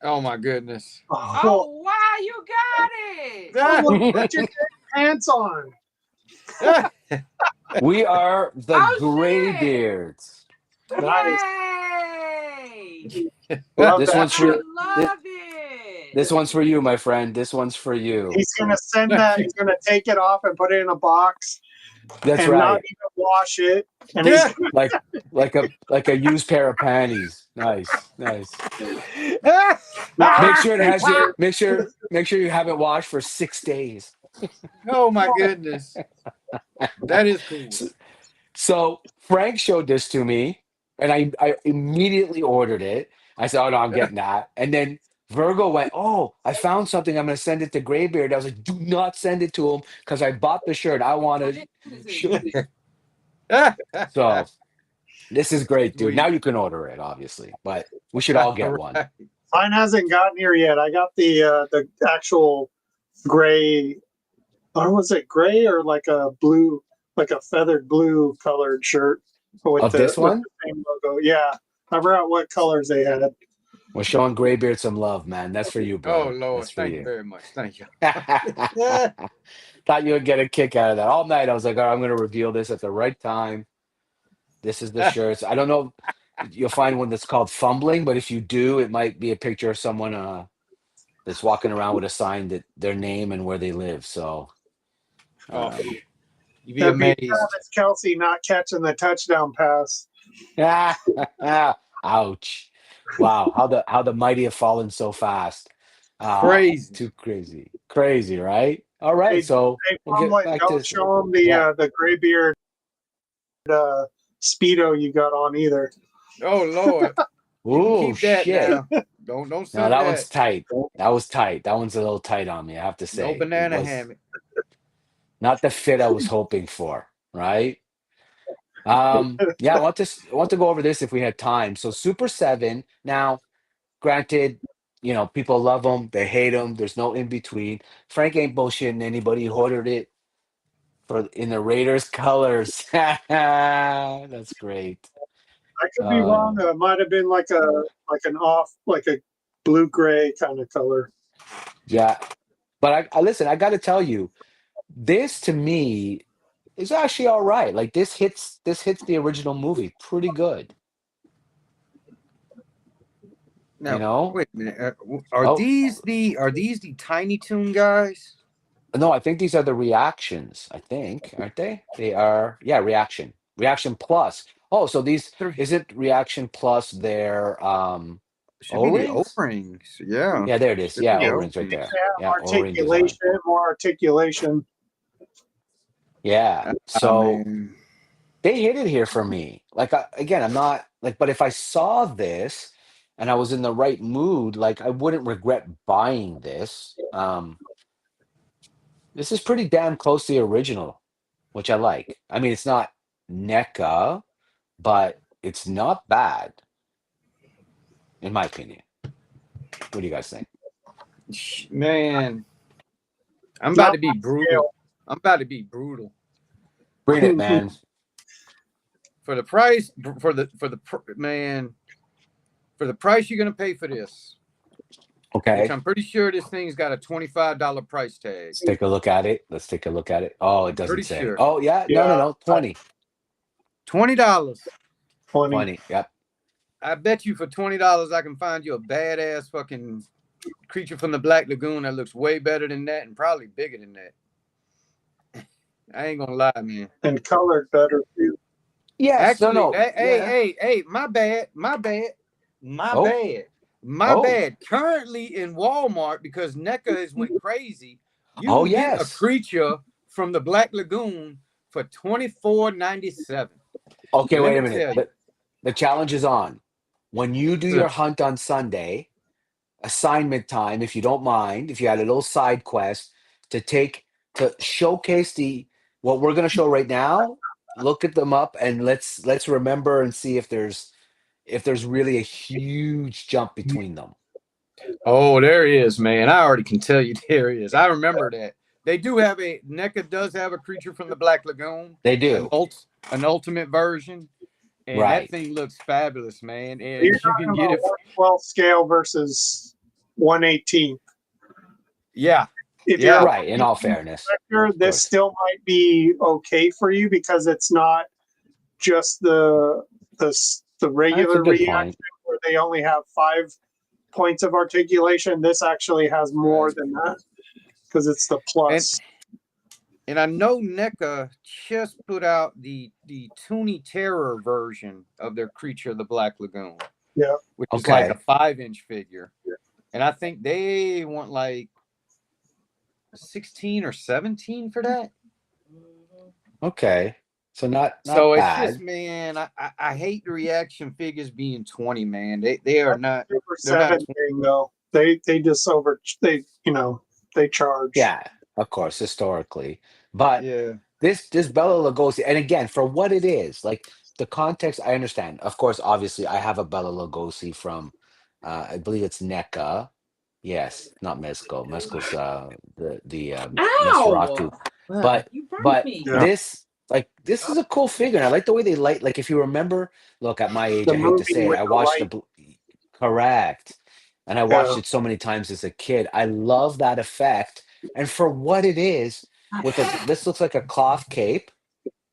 Oh my goodness. Oh, Oh, wow, you got it. Ah, look, put your pants on. ah, We are the Oh, shit. Graybeards. Nice. Yay. Love This that one's I for shirt. love it. this one's for you, my friend. This one's for you. He's gonna send that. He's gonna take it off and put it in a box That's and not right. even wash it. And yeah. he's Like a used pair of panties. Nice, nice. Ah, Make ah. sure it has your make sure you have it washed for 6 days. Oh my goodness. That is cool. So Frank showed this to me, and I immediately ordered it. I said, "Oh no, I'm getting that." And then Virgo went, "Oh, I found something. I'm going to send it to Graybeard." I was like, "Do not send it to him because I bought the shirt. I want to show." Ah, So this is great, dude. Now Sweet. you can order it, obviously, but we should all get All one. right. mine hasn't gotten here yet. I got the actual gray, or was it gray or like a blue, like a feathered blue colored shirt with Of this with one, the same logo. Yeah, I forgot what colors they had. we're showing Graybeard some love, man. That's for you, Oh brother. Lord. That's for Thank you you. very much. Thank you. Yeah. Thought you would get a kick out of that. All night I was like, "All right, I'm going to reveal this at the right time. This is the shirts." I don't know if you'll find one that's called fumbling, but if you do, it might be a picture of someone that's walking around with a sign that their name and where they live. So, Oh, um, you'd be That'd be amazed. Travis Kelsey not catching the touchdown pass. ouch. Wow, how the mighty have fallen so fast. Crazy. Too crazy. Crazy, right? All right, Hey, so hey, we'll get Plumlet, back to don't this. show him Yeah. the graybeard speedo you got on either. Oh Lord. You can Ooh, keep that shit. now. Don't No, send that that. one's tight. That was tight. That one's a little tight on me, I have to No say. It banana was hammock. not the fit I was hoping for, right? Yeah, I want to go over this if we had time. So Super 7, now granted, people love them, they hate them, there's no in between. Frank ain't bullshitting anybody. He ordered it for in the Raiders colors. That's great. I could be Uh, wrong. It might have been like an off like a blue gray kind of color. yeah. But I listen, I gotta tell you, this to me is actually all right. Like this hits the original movie pretty good. You Now, know? wait a minute. Are Oh these the Tiny Toon guys? no, I think these are the reactions, I think, aren't they? They are, yeah, reaction. Reaction plus. Oh, so these Three. isn't reaction plus their Should be the O-rings? O-rings. Yeah. Yeah, there it is. Should be Yeah, the O-rings right O-rings. there. Yeah, Yeah, O-ring design. more articulation. Yeah. I So mean, they hit it here for me. Like again, I'm not like, but if I saw this and I was in the right mood, like I wouldn't regret buying this. This is pretty damn close to the original, which I like. I mean, it's not NECA, but it's not bad, in my opinion. What do you guys think? man, I'm about Not to be my brutal. scale. I'm about to be brutal. Bring it, man. For the price, man, for the price you're gonna pay for this, which Okay. I'm pretty sure this thing's got a $25 price tag. Let's take a look at it. Let's take a look at it. Oh, it I'm pretty doesn't say. sure. Oh, yeah. No, Yeah, no. 20. $20. 20. 20. Yep. I bet you for $20 I can find you a badass fucking creature from the Black Lagoon that looks way better than that and probably bigger than that. I ain't gonna lie, man. And colored better too. Yes. Actually, No. hey, my bad. Oh. My bad. Currently in Walmart, because NECA has went crazy, you Oh, can get a yes. creature from the Black Lagoon for $24.97. Okay, Let wait a me tell minute. you. The challenge is on. When you do your hunt on Sunday, assignment time, if you don't mind, if you had a little side quest to showcase what we're going to show right now, look at them up and let's remember and see if there's really a huge jump between them. Oh, there is, man. I already can tell you there is. I remember that. They do have NECA does have a creature from the Black Lagoon. They do. An ultimate version. And Right. that thing looks fabulous, man. And You're you can talking get about it. 1/12 scale versus 1/18. Yeah. If Yeah. you're Right, in all fairness. collector, this course. still might be okay for you because it's not just the regular good reaction point. where they only have 5 points of articulation. This actually has more Right. than that because it's the plus. And I know NECA just put out the Toonie Terror version of their Creature of the Black Lagoon. Yeah. Which is like Okay. a 5-inch figure. And I think they want like 16 or 17 for that. Okay. So not So it's bad. just, man, I hate the reaction figures being 20, man. They are not. Super They're not 7 thing though. They just they charge. Yeah, of course, historically. But Yeah. this Bella Lugosi, and again, for what it is, like the context, I understand. Of course, obviously, I have a Bella Lugosi from, I believe it's NECA. Yes, not Mezco. Mezco's the Nosferatu. But You burnt me. Yeah. this is a cool figure. And I like the way they light. Like if you remember, look at my age, The I hate to movie say it. with I the watched light. correct, and I watched Yeah. it so many times as a kid. I love that effect, and for what it is, this looks like a cloth cape,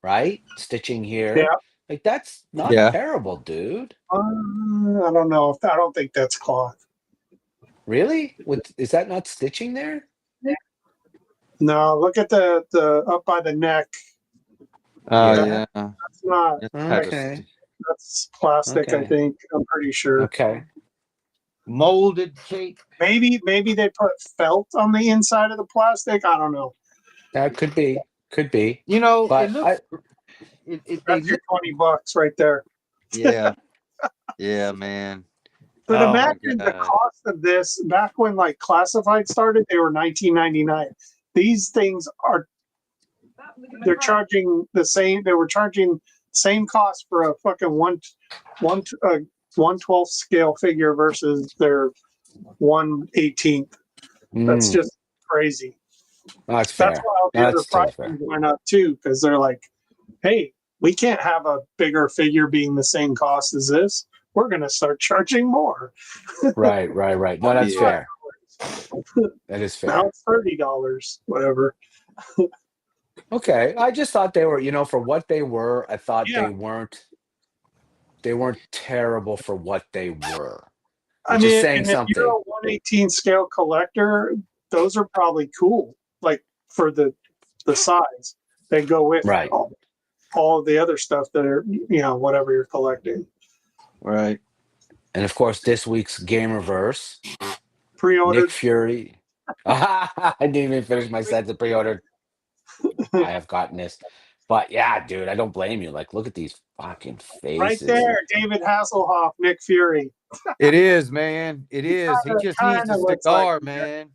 right? Stitching Yeah. here, like that's not Yeah. terrible, dude. I don't know. I don't think that's cloth. Really? Is that not stitching there? No, look at the up by the neck. Yeah. That's not. Okay. That's plastic. I Okay. think. I'm pretty sure. Okay. Molded cape. Maybe they put felt on the inside of the plastic. I don't know. That could be. Could be. You know, it But looks. That's your $20 right there. Yeah. Yeah, man. But Oh, my imagine the God. cost of this back when like classified started. They were $19.99. These things are they're charging the same. They were charging same cost for a fucking 1/12 scale figure versus their 1/18. That's just crazy. That's fair. That's why all the other That's totally fair. prices went up too, because they're like, hey, we can't have a bigger figure being the same cost as this. We're going to start charging more. Right. No, that's Yeah. fair. That is fair. Now it's $30, whatever. Okay. I just thought they were, for what they were, I thought Yeah. they weren't terrible for what they were. I Which mean, is saying and if you're a something. 1/18 scale collector, those are probably cool. Like for the size, they go with Right. all of the other stuff that are whatever you're collecting. Right. And of course, this week's Gamerverse, Pre-ordered. Nick Fury. I didn't even finish my sentence. Pre-ordered. I have gotten this. But yeah, dude, I don't blame you. Like, look at these fucking faces. Right there, David Hasselhoff, Nick Fury. It is, man. It is. He just needs kinda a looks cigar, like- man.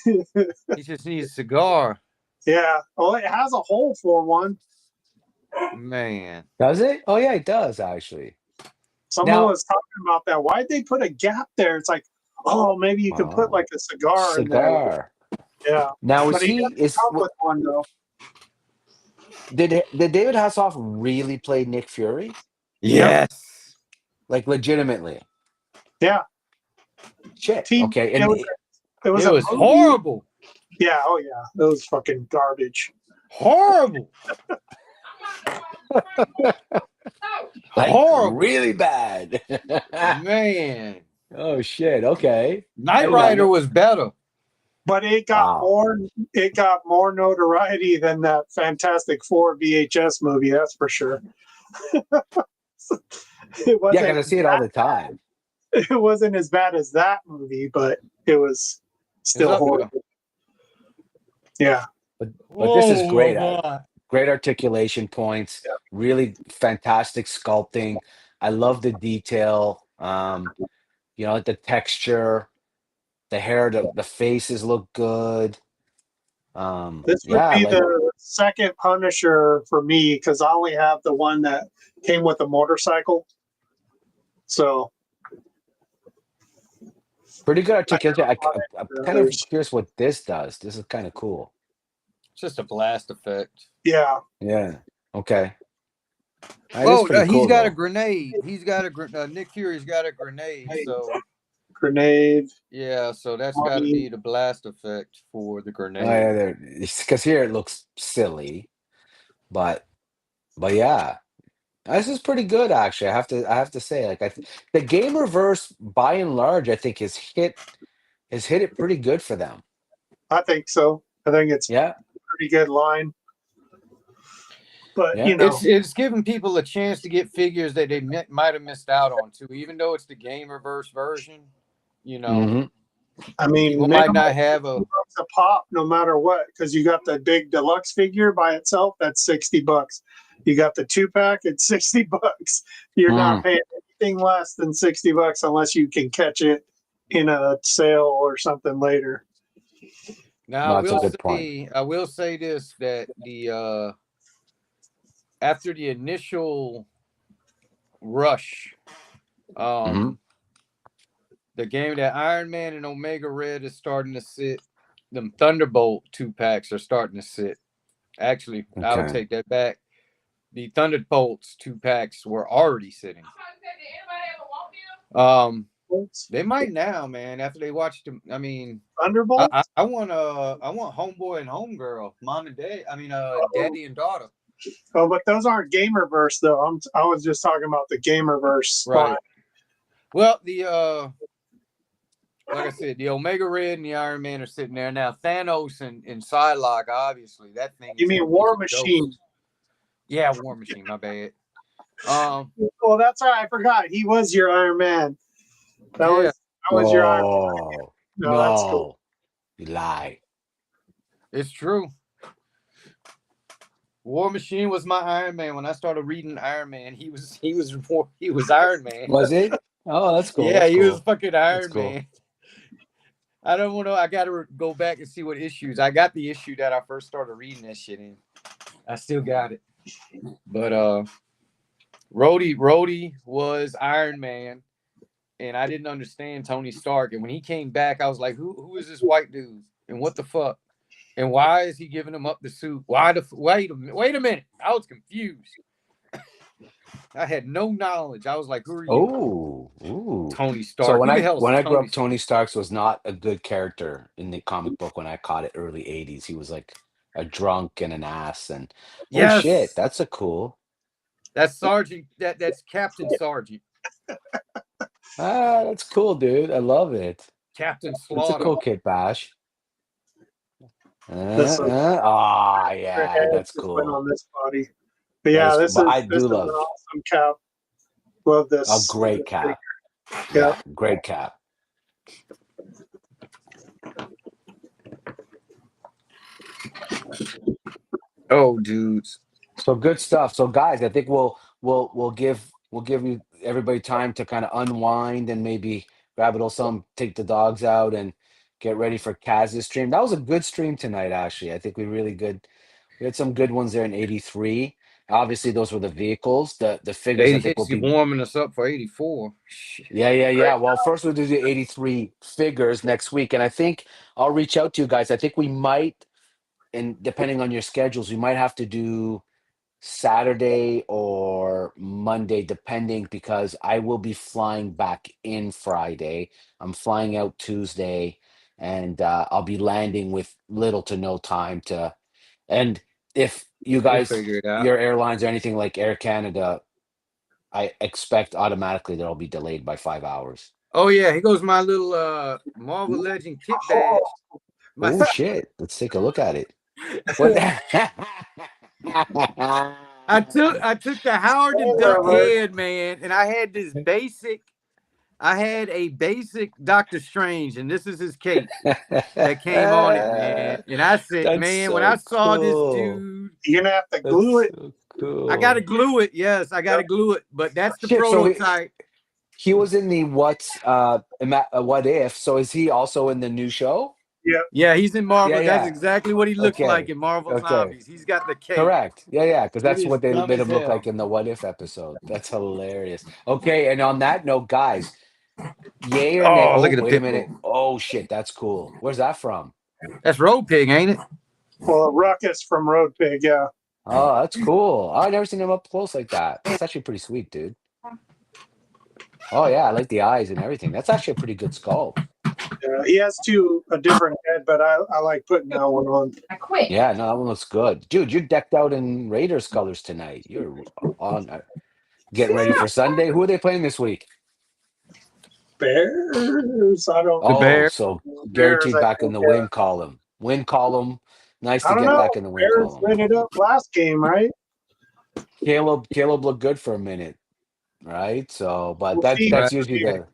He just needs a cigar. Yeah. Oh, it has a hole for one. Man. Does it? Oh yeah, it does actually. Someone Now- was talking about that. Why'd they put a gap there? It's like, oh, maybe you could put like a cigar in there. Cigar. Yeah. Now But is he he doesn't is come with one though. did David Hasselhoff really play Nick Fury? Yes. Like legitimately? Yeah. Shit. Team. Okay. It was It a was movie. horrible. Yeah. Oh yeah. It was fucking garbage. Horrible. like Horrible. really bad. Man. Oh shit. Okay. I Knight did not Rider know. was better. But it got Wow. more notoriety than that Fantastic Four VHS movie. That's for sure. It Yeah, wasn't. because I see it all the time. It wasn't as bad as that movie, but it was It's still up there. horrible. Yeah. But this is Oh great. my God. Great articulation points. Really fantastic sculpting. I love the detail. Like the texture, the hair, the faces look good. This would Yeah, be like the second Punisher for me because I only have the one that came with a motorcycle. So pretty good articulation. I'm kind of others. curious what this does. This is kind of cool. It's just a blast effect. Yeah. Yeah. Okay. That is Well, pretty he's cool got a though. grenade. He's got a Nick Fury's got a grenade. So Grenade. yeah, so that's got to be the blast effect for the Oh yeah, grenade. because here it looks silly, but yeah, this is pretty good actually. I have to say, like the Gamerverse by and large, I think has hit it pretty good for them. I think so. I think it's Yeah, a pretty good line. But yeah. It's giving people a chance to get figures that they might have missed out on too, even though it's the Gamerverse version. hmm I mean, People might not have a. $50 a pop no matter what because you got the big deluxe figure by itself. That's $60. You got the 2-pack. It's $60. You're not paying anything less than $60 unless you can catch it in a sale or something later. Now That's a good point. I will say this, that the after the initial rush, hmm the game that Iron Man and Omega Red is starting to sit. Them Thunderbolt 2-packs are starting to sit. Actually, I'll Okay. take that back. The Thunderbolts 2-packs were already sitting. They might now, man. After they watched them, I mean, Thunderbolt? I want Homeboy and Homegirl, mom and dad. I mean, daddy and daughter. Oh, but those aren't Gamerverse though. I was just talking about the Gamerverse. Right. Well, the like I said, the Omega Red and the Iron Man are sitting there now. Thanos and Psylocke, obviously, that thing. You mean War Machine? Ghost. Yeah, War Machine. My bad. Well, that's right. I forgot. He was your Iron Man. That was your Iron Man. Oh No, that's cool. you lie. It's true. War Machine was my Iron Man. When I started reading Iron Man, he was Iron Man. Was it? Oh, that's cool. Yeah, That's he cool. was fucking Iron Man. I don't want to. I got to go back and see what issues. I got the issue that I first started reading that shit in. I still got it. But Rhodey was Iron Man, and I didn't understand Tony Stark. And when he came back, I was like, who is this white dude? And what the fuck? And why is he giving him up the suit? Wait a minute. I was confused. I had no knowledge. I was like, who are you? Ooh. Tony Stark. So Who the hell is when I grew Tony up, Tony Stark was not a good character in the comic book when I caught it early 80s. He was like a drunk and an ass and oh Yes. shit, that's a cool. That's Sergeant. That's Captain Sergeant. That's cool, dude. I love it. Captain It's a Slaughter. cool kid, Bash. Yeah, That's just went cool. on this body. But yeah, this is I this do is love an awesome cap. Love this. a great cap. Yeah. Great cap. Oh, dudes. So good stuff. So guys, I think we'll give you everybody time to kind of unwind and maybe grab a little something, take the dogs out, and get ready for Kaz's stream. That was a good stream tonight, actually. I think we had some good ones there in 83. Obviously, those were the vehicles. The figures I think will He's be. warming us up for 84. Shit. Yeah. Well, first we'll do the 83 figures next week, and I think I'll reach out to you guys. I think we might, and depending on your schedules, we might have to do Saturday or Monday, depending, because I will be flying back in Friday. I'm flying out Tuesday, and I'll be landing with little to no time to. And if you We'll guys, figure it out. your airlines or anything like Air Canada, I expect automatically that'll be delayed by 5 hours. Oh yeah, here goes my little Marvel Legend kit badge. My Oh shit! Let's take a look at it. What? I took the Howard the Duck head, man, and I had this basic. I had a basic Doctor Strange, and this is his cape that came on it, man. And I said, That's man, so when I saw this cool. dude, You're gonna have to That's glue it. so cool. I gotta glue it. Yes, I gotta glue it. But that's the Shit, so prototype. he was in the what if? So is he also in the new show? Yeah, he's in Marvel. Yeah, That's yeah. exactly what he looks Okay. like in Marvel Okay. Zombies. He's got the cape. Correct. Yeah, because that's is what they dumb made as him look hell. like in the What If episode. That's hilarious. Okay, and on that note, guys, yay or nay? Oh, Oh, look at the wait a pit minute. bull. Oh shit, that's cool. Where's that from? That's Road Pig, ain't it? Well, Ruckus from Road Pig, yeah. Oh, that's cool. I've never seen him up close like that. That's actually pretty sweet, dude. Oh yeah, I like the eyes and everything. That's actually a pretty good sculpt. He has a different head, but I like putting that one on. I quit. Yeah, no, that one looks good. Dude, you're decked out in Raiders colors tonight. You're on getting ready for Sunday. Who are they playing this week? Bears? I don't Oh, Bears. so Bears, guaranteed I back in think, the win column. Win column. Nice I to don't get know. back in the win Bears column. lit it up last game, right? Caleb looked good for a minute, right? So, but We'll that's see. that's usually the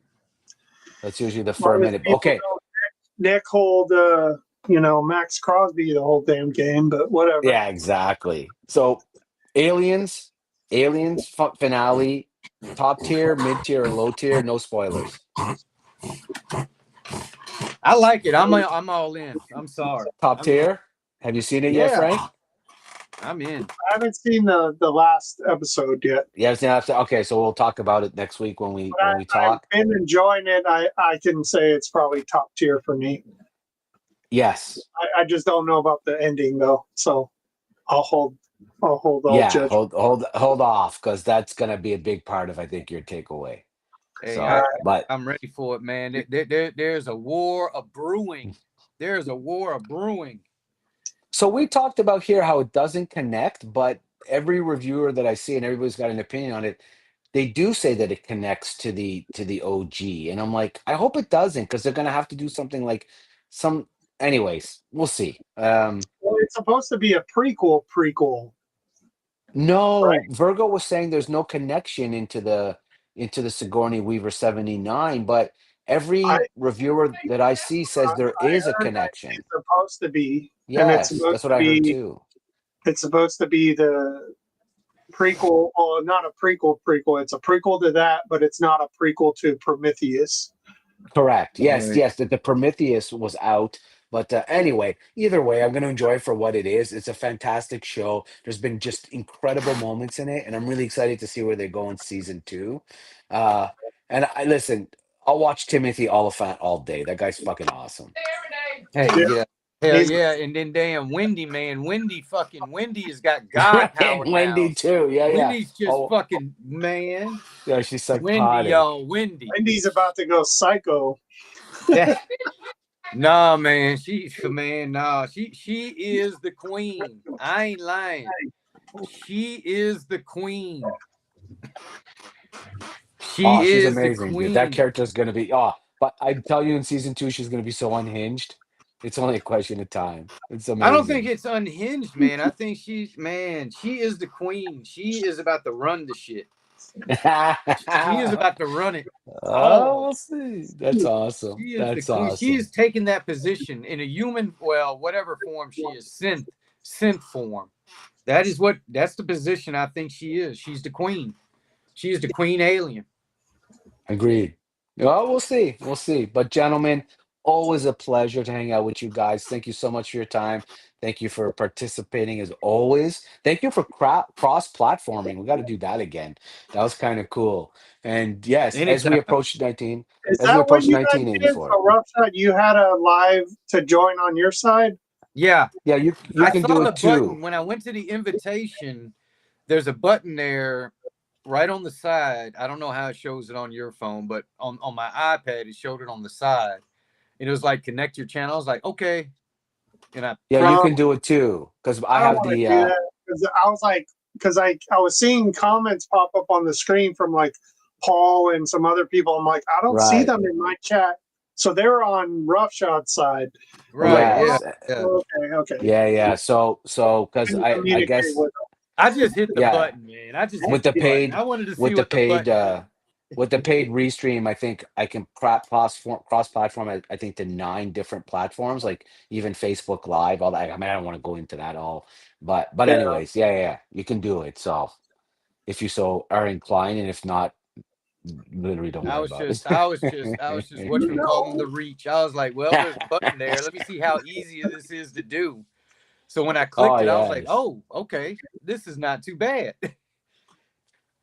As long for a as minute. people Okay. don't Nick hold Max Crosby the whole damn game, but whatever. Yeah, exactly. So, aliens finale, top tier, mid tier, or low tier. No spoilers. I like it. I'm all in. I'm sorry. Top I'm tier. in. Have you seen it yet, Yeah. Frank? I'm in. I haven't seen the last episode yet. Yeah, okay. So we'll talk about it next week when we But talk. I've been enjoying it. I can say it's probably top tier for me. Yes. I just don't know about the ending though, so I'll hold all Yeah. judgment. Hold off, because that's gonna be a big part of, I think, your takeaway. Hey, So, but I'm ready for it, man. There's a war of brewing. There's a war of brewing. so we talked about here how it doesn't connect, but every reviewer that I see and everybody's got an opinion on it, they do say that it connects to the OG, and I'm like, I hope it doesn't, because they're gonna have to do something like some. Anyways, we'll see. Well, it's supposed to be a prequel. No, Right. Virgo was saying there's no connection into the Sigourney Weaver 79, but every reviewer that I see says there is a heard that connection. It's supposed to be, and it's Yes, supposed that's what to I heard be. too. It's supposed to be the prequel, or not a prequel. It's a prequel to that, but it's not a prequel to Prometheus. Correct. Yes, Right. yes, that the Prometheus was out. But anyway, either way, I'm going to enjoy it for what it is. It's a fantastic show. There's been just incredible moments in it, and I'm really excited to see where they go in season 2. Uh, and I listen, I'll watch Timothy Oliphant all day. That guy's fucking awesome. Hey, Yeah. yeah. Hell He's- yeah. And then damn Wendy, man. Wendy has got God power And Wendy now. too. Yeah, yeah. Wendy's just Oh, fucking, man. yeah, she's psychotic. Wendy, y'all. Wendy. Wendy's about to go psycho. That- Nah, man. She is the queen. I ain't lying. She is the queen. She Oh, she's is the amazing, queen. dude. That character's gonna be but I tell you, in season 2, she's gonna be so unhinged. It's only a question of time. It's amazing. I don't think it's unhinged, man. I think she is the queen. She is about to run the shit. She is about to run it. Oh, we'll see. That's awesome. She is That's the queen. awesome. She is taking that position in a human, whatever form she is, synth form. That's the position I think she is. She's the queen. She is the queen alien. Agreed. Well, we'll see. We'll see. But gentlemen, always a pleasure to hang out with you guys. Thank you so much for your time. Thank you for participating as always. Thank you for cross-platforming. We got to do that again. That was kind of cool. And yes, as we Anytime. approach 19, Is as we that what approach you guys did? 1984. So Roughshod, you had a live to join on your side? Yeah. Yeah, you I can saw do the it too. button when I went to the invitation. There's a button there right on the side. I don't know how it shows it on your phone, but on my iPad, it showed it on the side. And it was like connect your channel. I was like, okay. And I Yeah, you pressed can do it too. Because I I don't have want to the do that because I was like, because I was seeing comments pop up on the screen from like Paul and some other people. I'm like, I don't see right. them in my chat. So they're on Roughshod's side. I'm like, right. oh, Yeah. Yes. Yeah. okay. Yeah. So because Didn't I communicate guess with I just hit the yeah. button, man. I just with hit the the button. paid I wanted to see with the what the paid button did. with the paid restream, I think I can cross platform. I think to 9 different platforms, like even Facebook Live, all that. I mean, I don't want to go into that all, but them. anyways, yeah, you can do it. So if you so are inclined, and if not, literally don't I worry was about just, I was just, I was just Yeah. what you call them No. the reach. I was like, well, there's a button there. Let me see how easy this is to do. So when I Oh clicked it, I was like, yes. oh, okay, this is not too bad.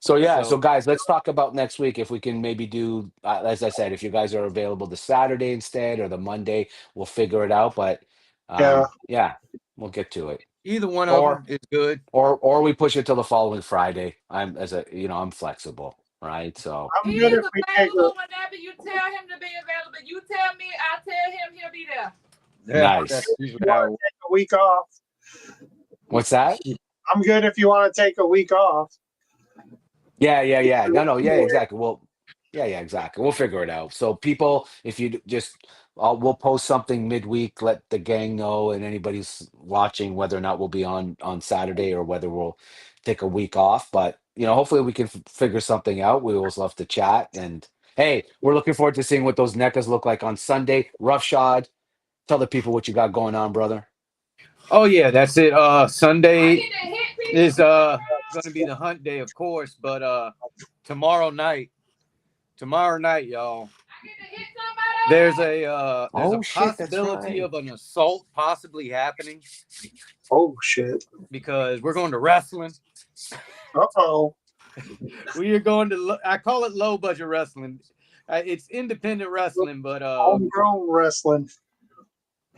So yeah, so So guys, let's talk about next week if we can maybe do, as I said, if you guys are available the Saturday instead or the Monday, we'll figure it out. But Yeah. yeah, we'll get to it. either one of Or them is good. or we push it till the following Friday. I'm flexible, right? So I'm He good is if we take a available whenever you tell him to be available. You tell me, I tell him he'll be there. Yeah, that's nice. usually want how. to take a week off. What's that? I'm good if you want to take a week off. Yeah. No, yeah, exactly. Well, yeah, exactly. We'll figure it out. So people, if you just, we'll post something midweek, let the gang know, and anybody's watching whether or not we'll be on Saturday or whether we'll take a week off. But hopefully we can figure something out. We always love to chat, and hey, we're looking forward to seeing what those NECAs look like on Sunday. Roughshod, tell the people what you got going on, brother. Oh yeah, that's it. I Sunday get to hit people. is going to be the hunt day, of course, but tomorrow night, y'all, I get to hit somebody. there's a Oh shit, that's possibility right. of an assault possibly happening Oh shit. because we're going to wrestling. Uh-oh. We are going to I call it low budget wrestling. It's independent wrestling, but Homegrown wrestling.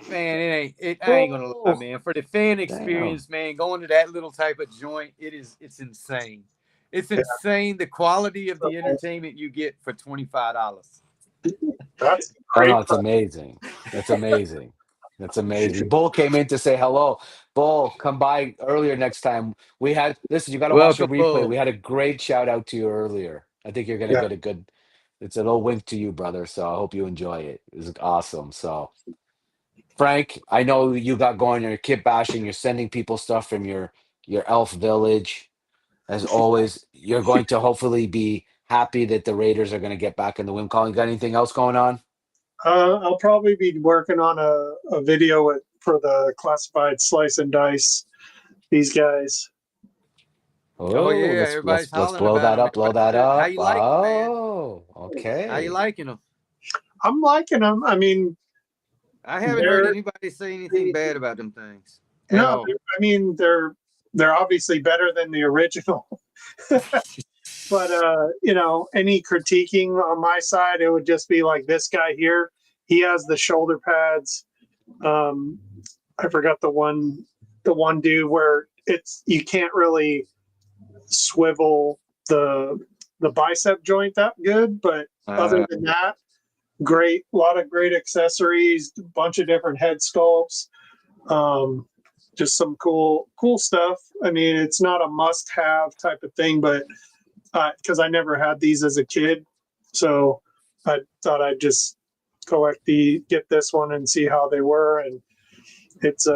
man, I ain't gonna lie, Oh, man. For the fan damn. experience, man, going to that little type of joint, it's insane. It's insane the quality of the entertainment you get for $25. That's Oh great. no, it's amazing. That's amazing. That's amazing. Bull came in to say hello. Bull, come by earlier next time. Listen, you got to watch the Welcome, replay. Bull. We had a great shout out to you earlier. I think you're going to Yeah. get it's a little wink to you, brother. So I hope you enjoy it. It was awesome. So, Frank, I know you got going, you're kit bashing, you're sending people stuff from your elf village. As always, you're going to hopefully be happy that the Raiders are going to get back in the win column. You got anything else going on? I'll probably be working on a video for the classified slice and dice. These guys. Oh Oh, yeah, let's everybody's let's hollering blow about that them. up, blow that How up. you like them, man? Oh, How you okay. liking them? I'm liking them. I mean, I haven't heard they're anybody say anything bad about them things at no. all. I mean, they're obviously better than the original. But any critiquing on my side, it would just be like this guy here. He has the shoulder pads. Um, I forgot the one dude where you can't really swivel the bicep joint that good, but other than that, great. A lot of great accessories, a bunch of different head sculpts. Just some cool stuff. I mean, it's not a must-have type of thing, but because I never had these as a kid, so I thought I'd just get this one and see how they were. And it's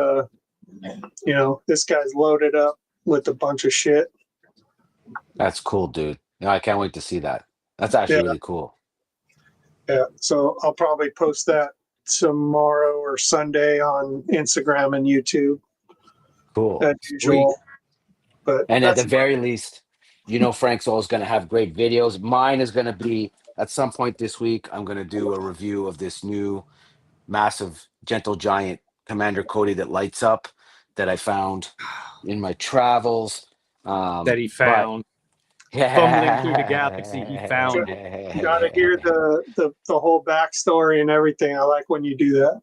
this guy's loaded up with a bunch of shit. That's cool, dude. No, I can't wait to see that. That's actually Yeah. really cool. Yeah, so I'll probably post that tomorrow or Sunday on Instagram and YouTube Cool. as usual. But And at the that's very least, Frank's always going to have great videos. Mine is going to be at some point this week. I'm going to do a review of this new massive gentle giant Commander Cody that lights up that I found in my travels. That he But found. Fumbling through the galaxy, he found it. Got to hear the whole backstory and everything. I like when you do that.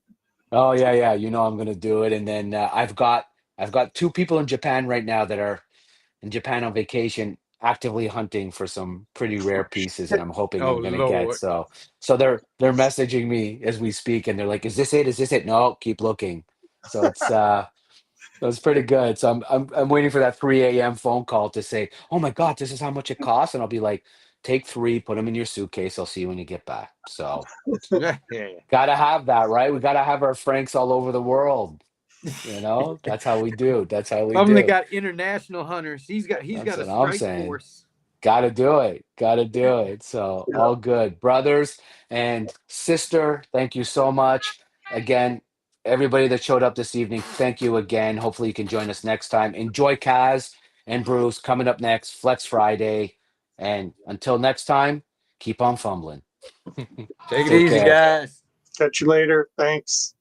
Oh yeah. You know I'm gonna do it, and then I've got two people in Japan right now that are in Japan on vacation, actively hunting for some pretty rare pieces, and I'm hoping Oh I'm gonna get. Lord. So they're messaging me as we speak, and they're like, "Is this it? Is this it?" No, keep looking. So it's pretty good. So I'm waiting for that 3 a.m. phone call to say, "Oh my God, this is how much it costs," and I'll be like, "Take three, put them in your suitcase. I'll see you when you get back." So Yeah. gotta have that, right? We gotta have our Franks all over the world. You know, that's how we do. That's how we Some that do. got international hunters. He's got That's a what I'm strike saying. force. Gotta do it. Gotta do it. So Yeah. all good. Brothers and sister, thank you so much. Again, everybody that showed up this evening, thank you again. Hopefully you can join us next time. Enjoy Kaz and Bruce coming up next, Flex Friday. And until next time, keep on fumbling. Take it Take easy, care. guys. Catch you later. Thanks.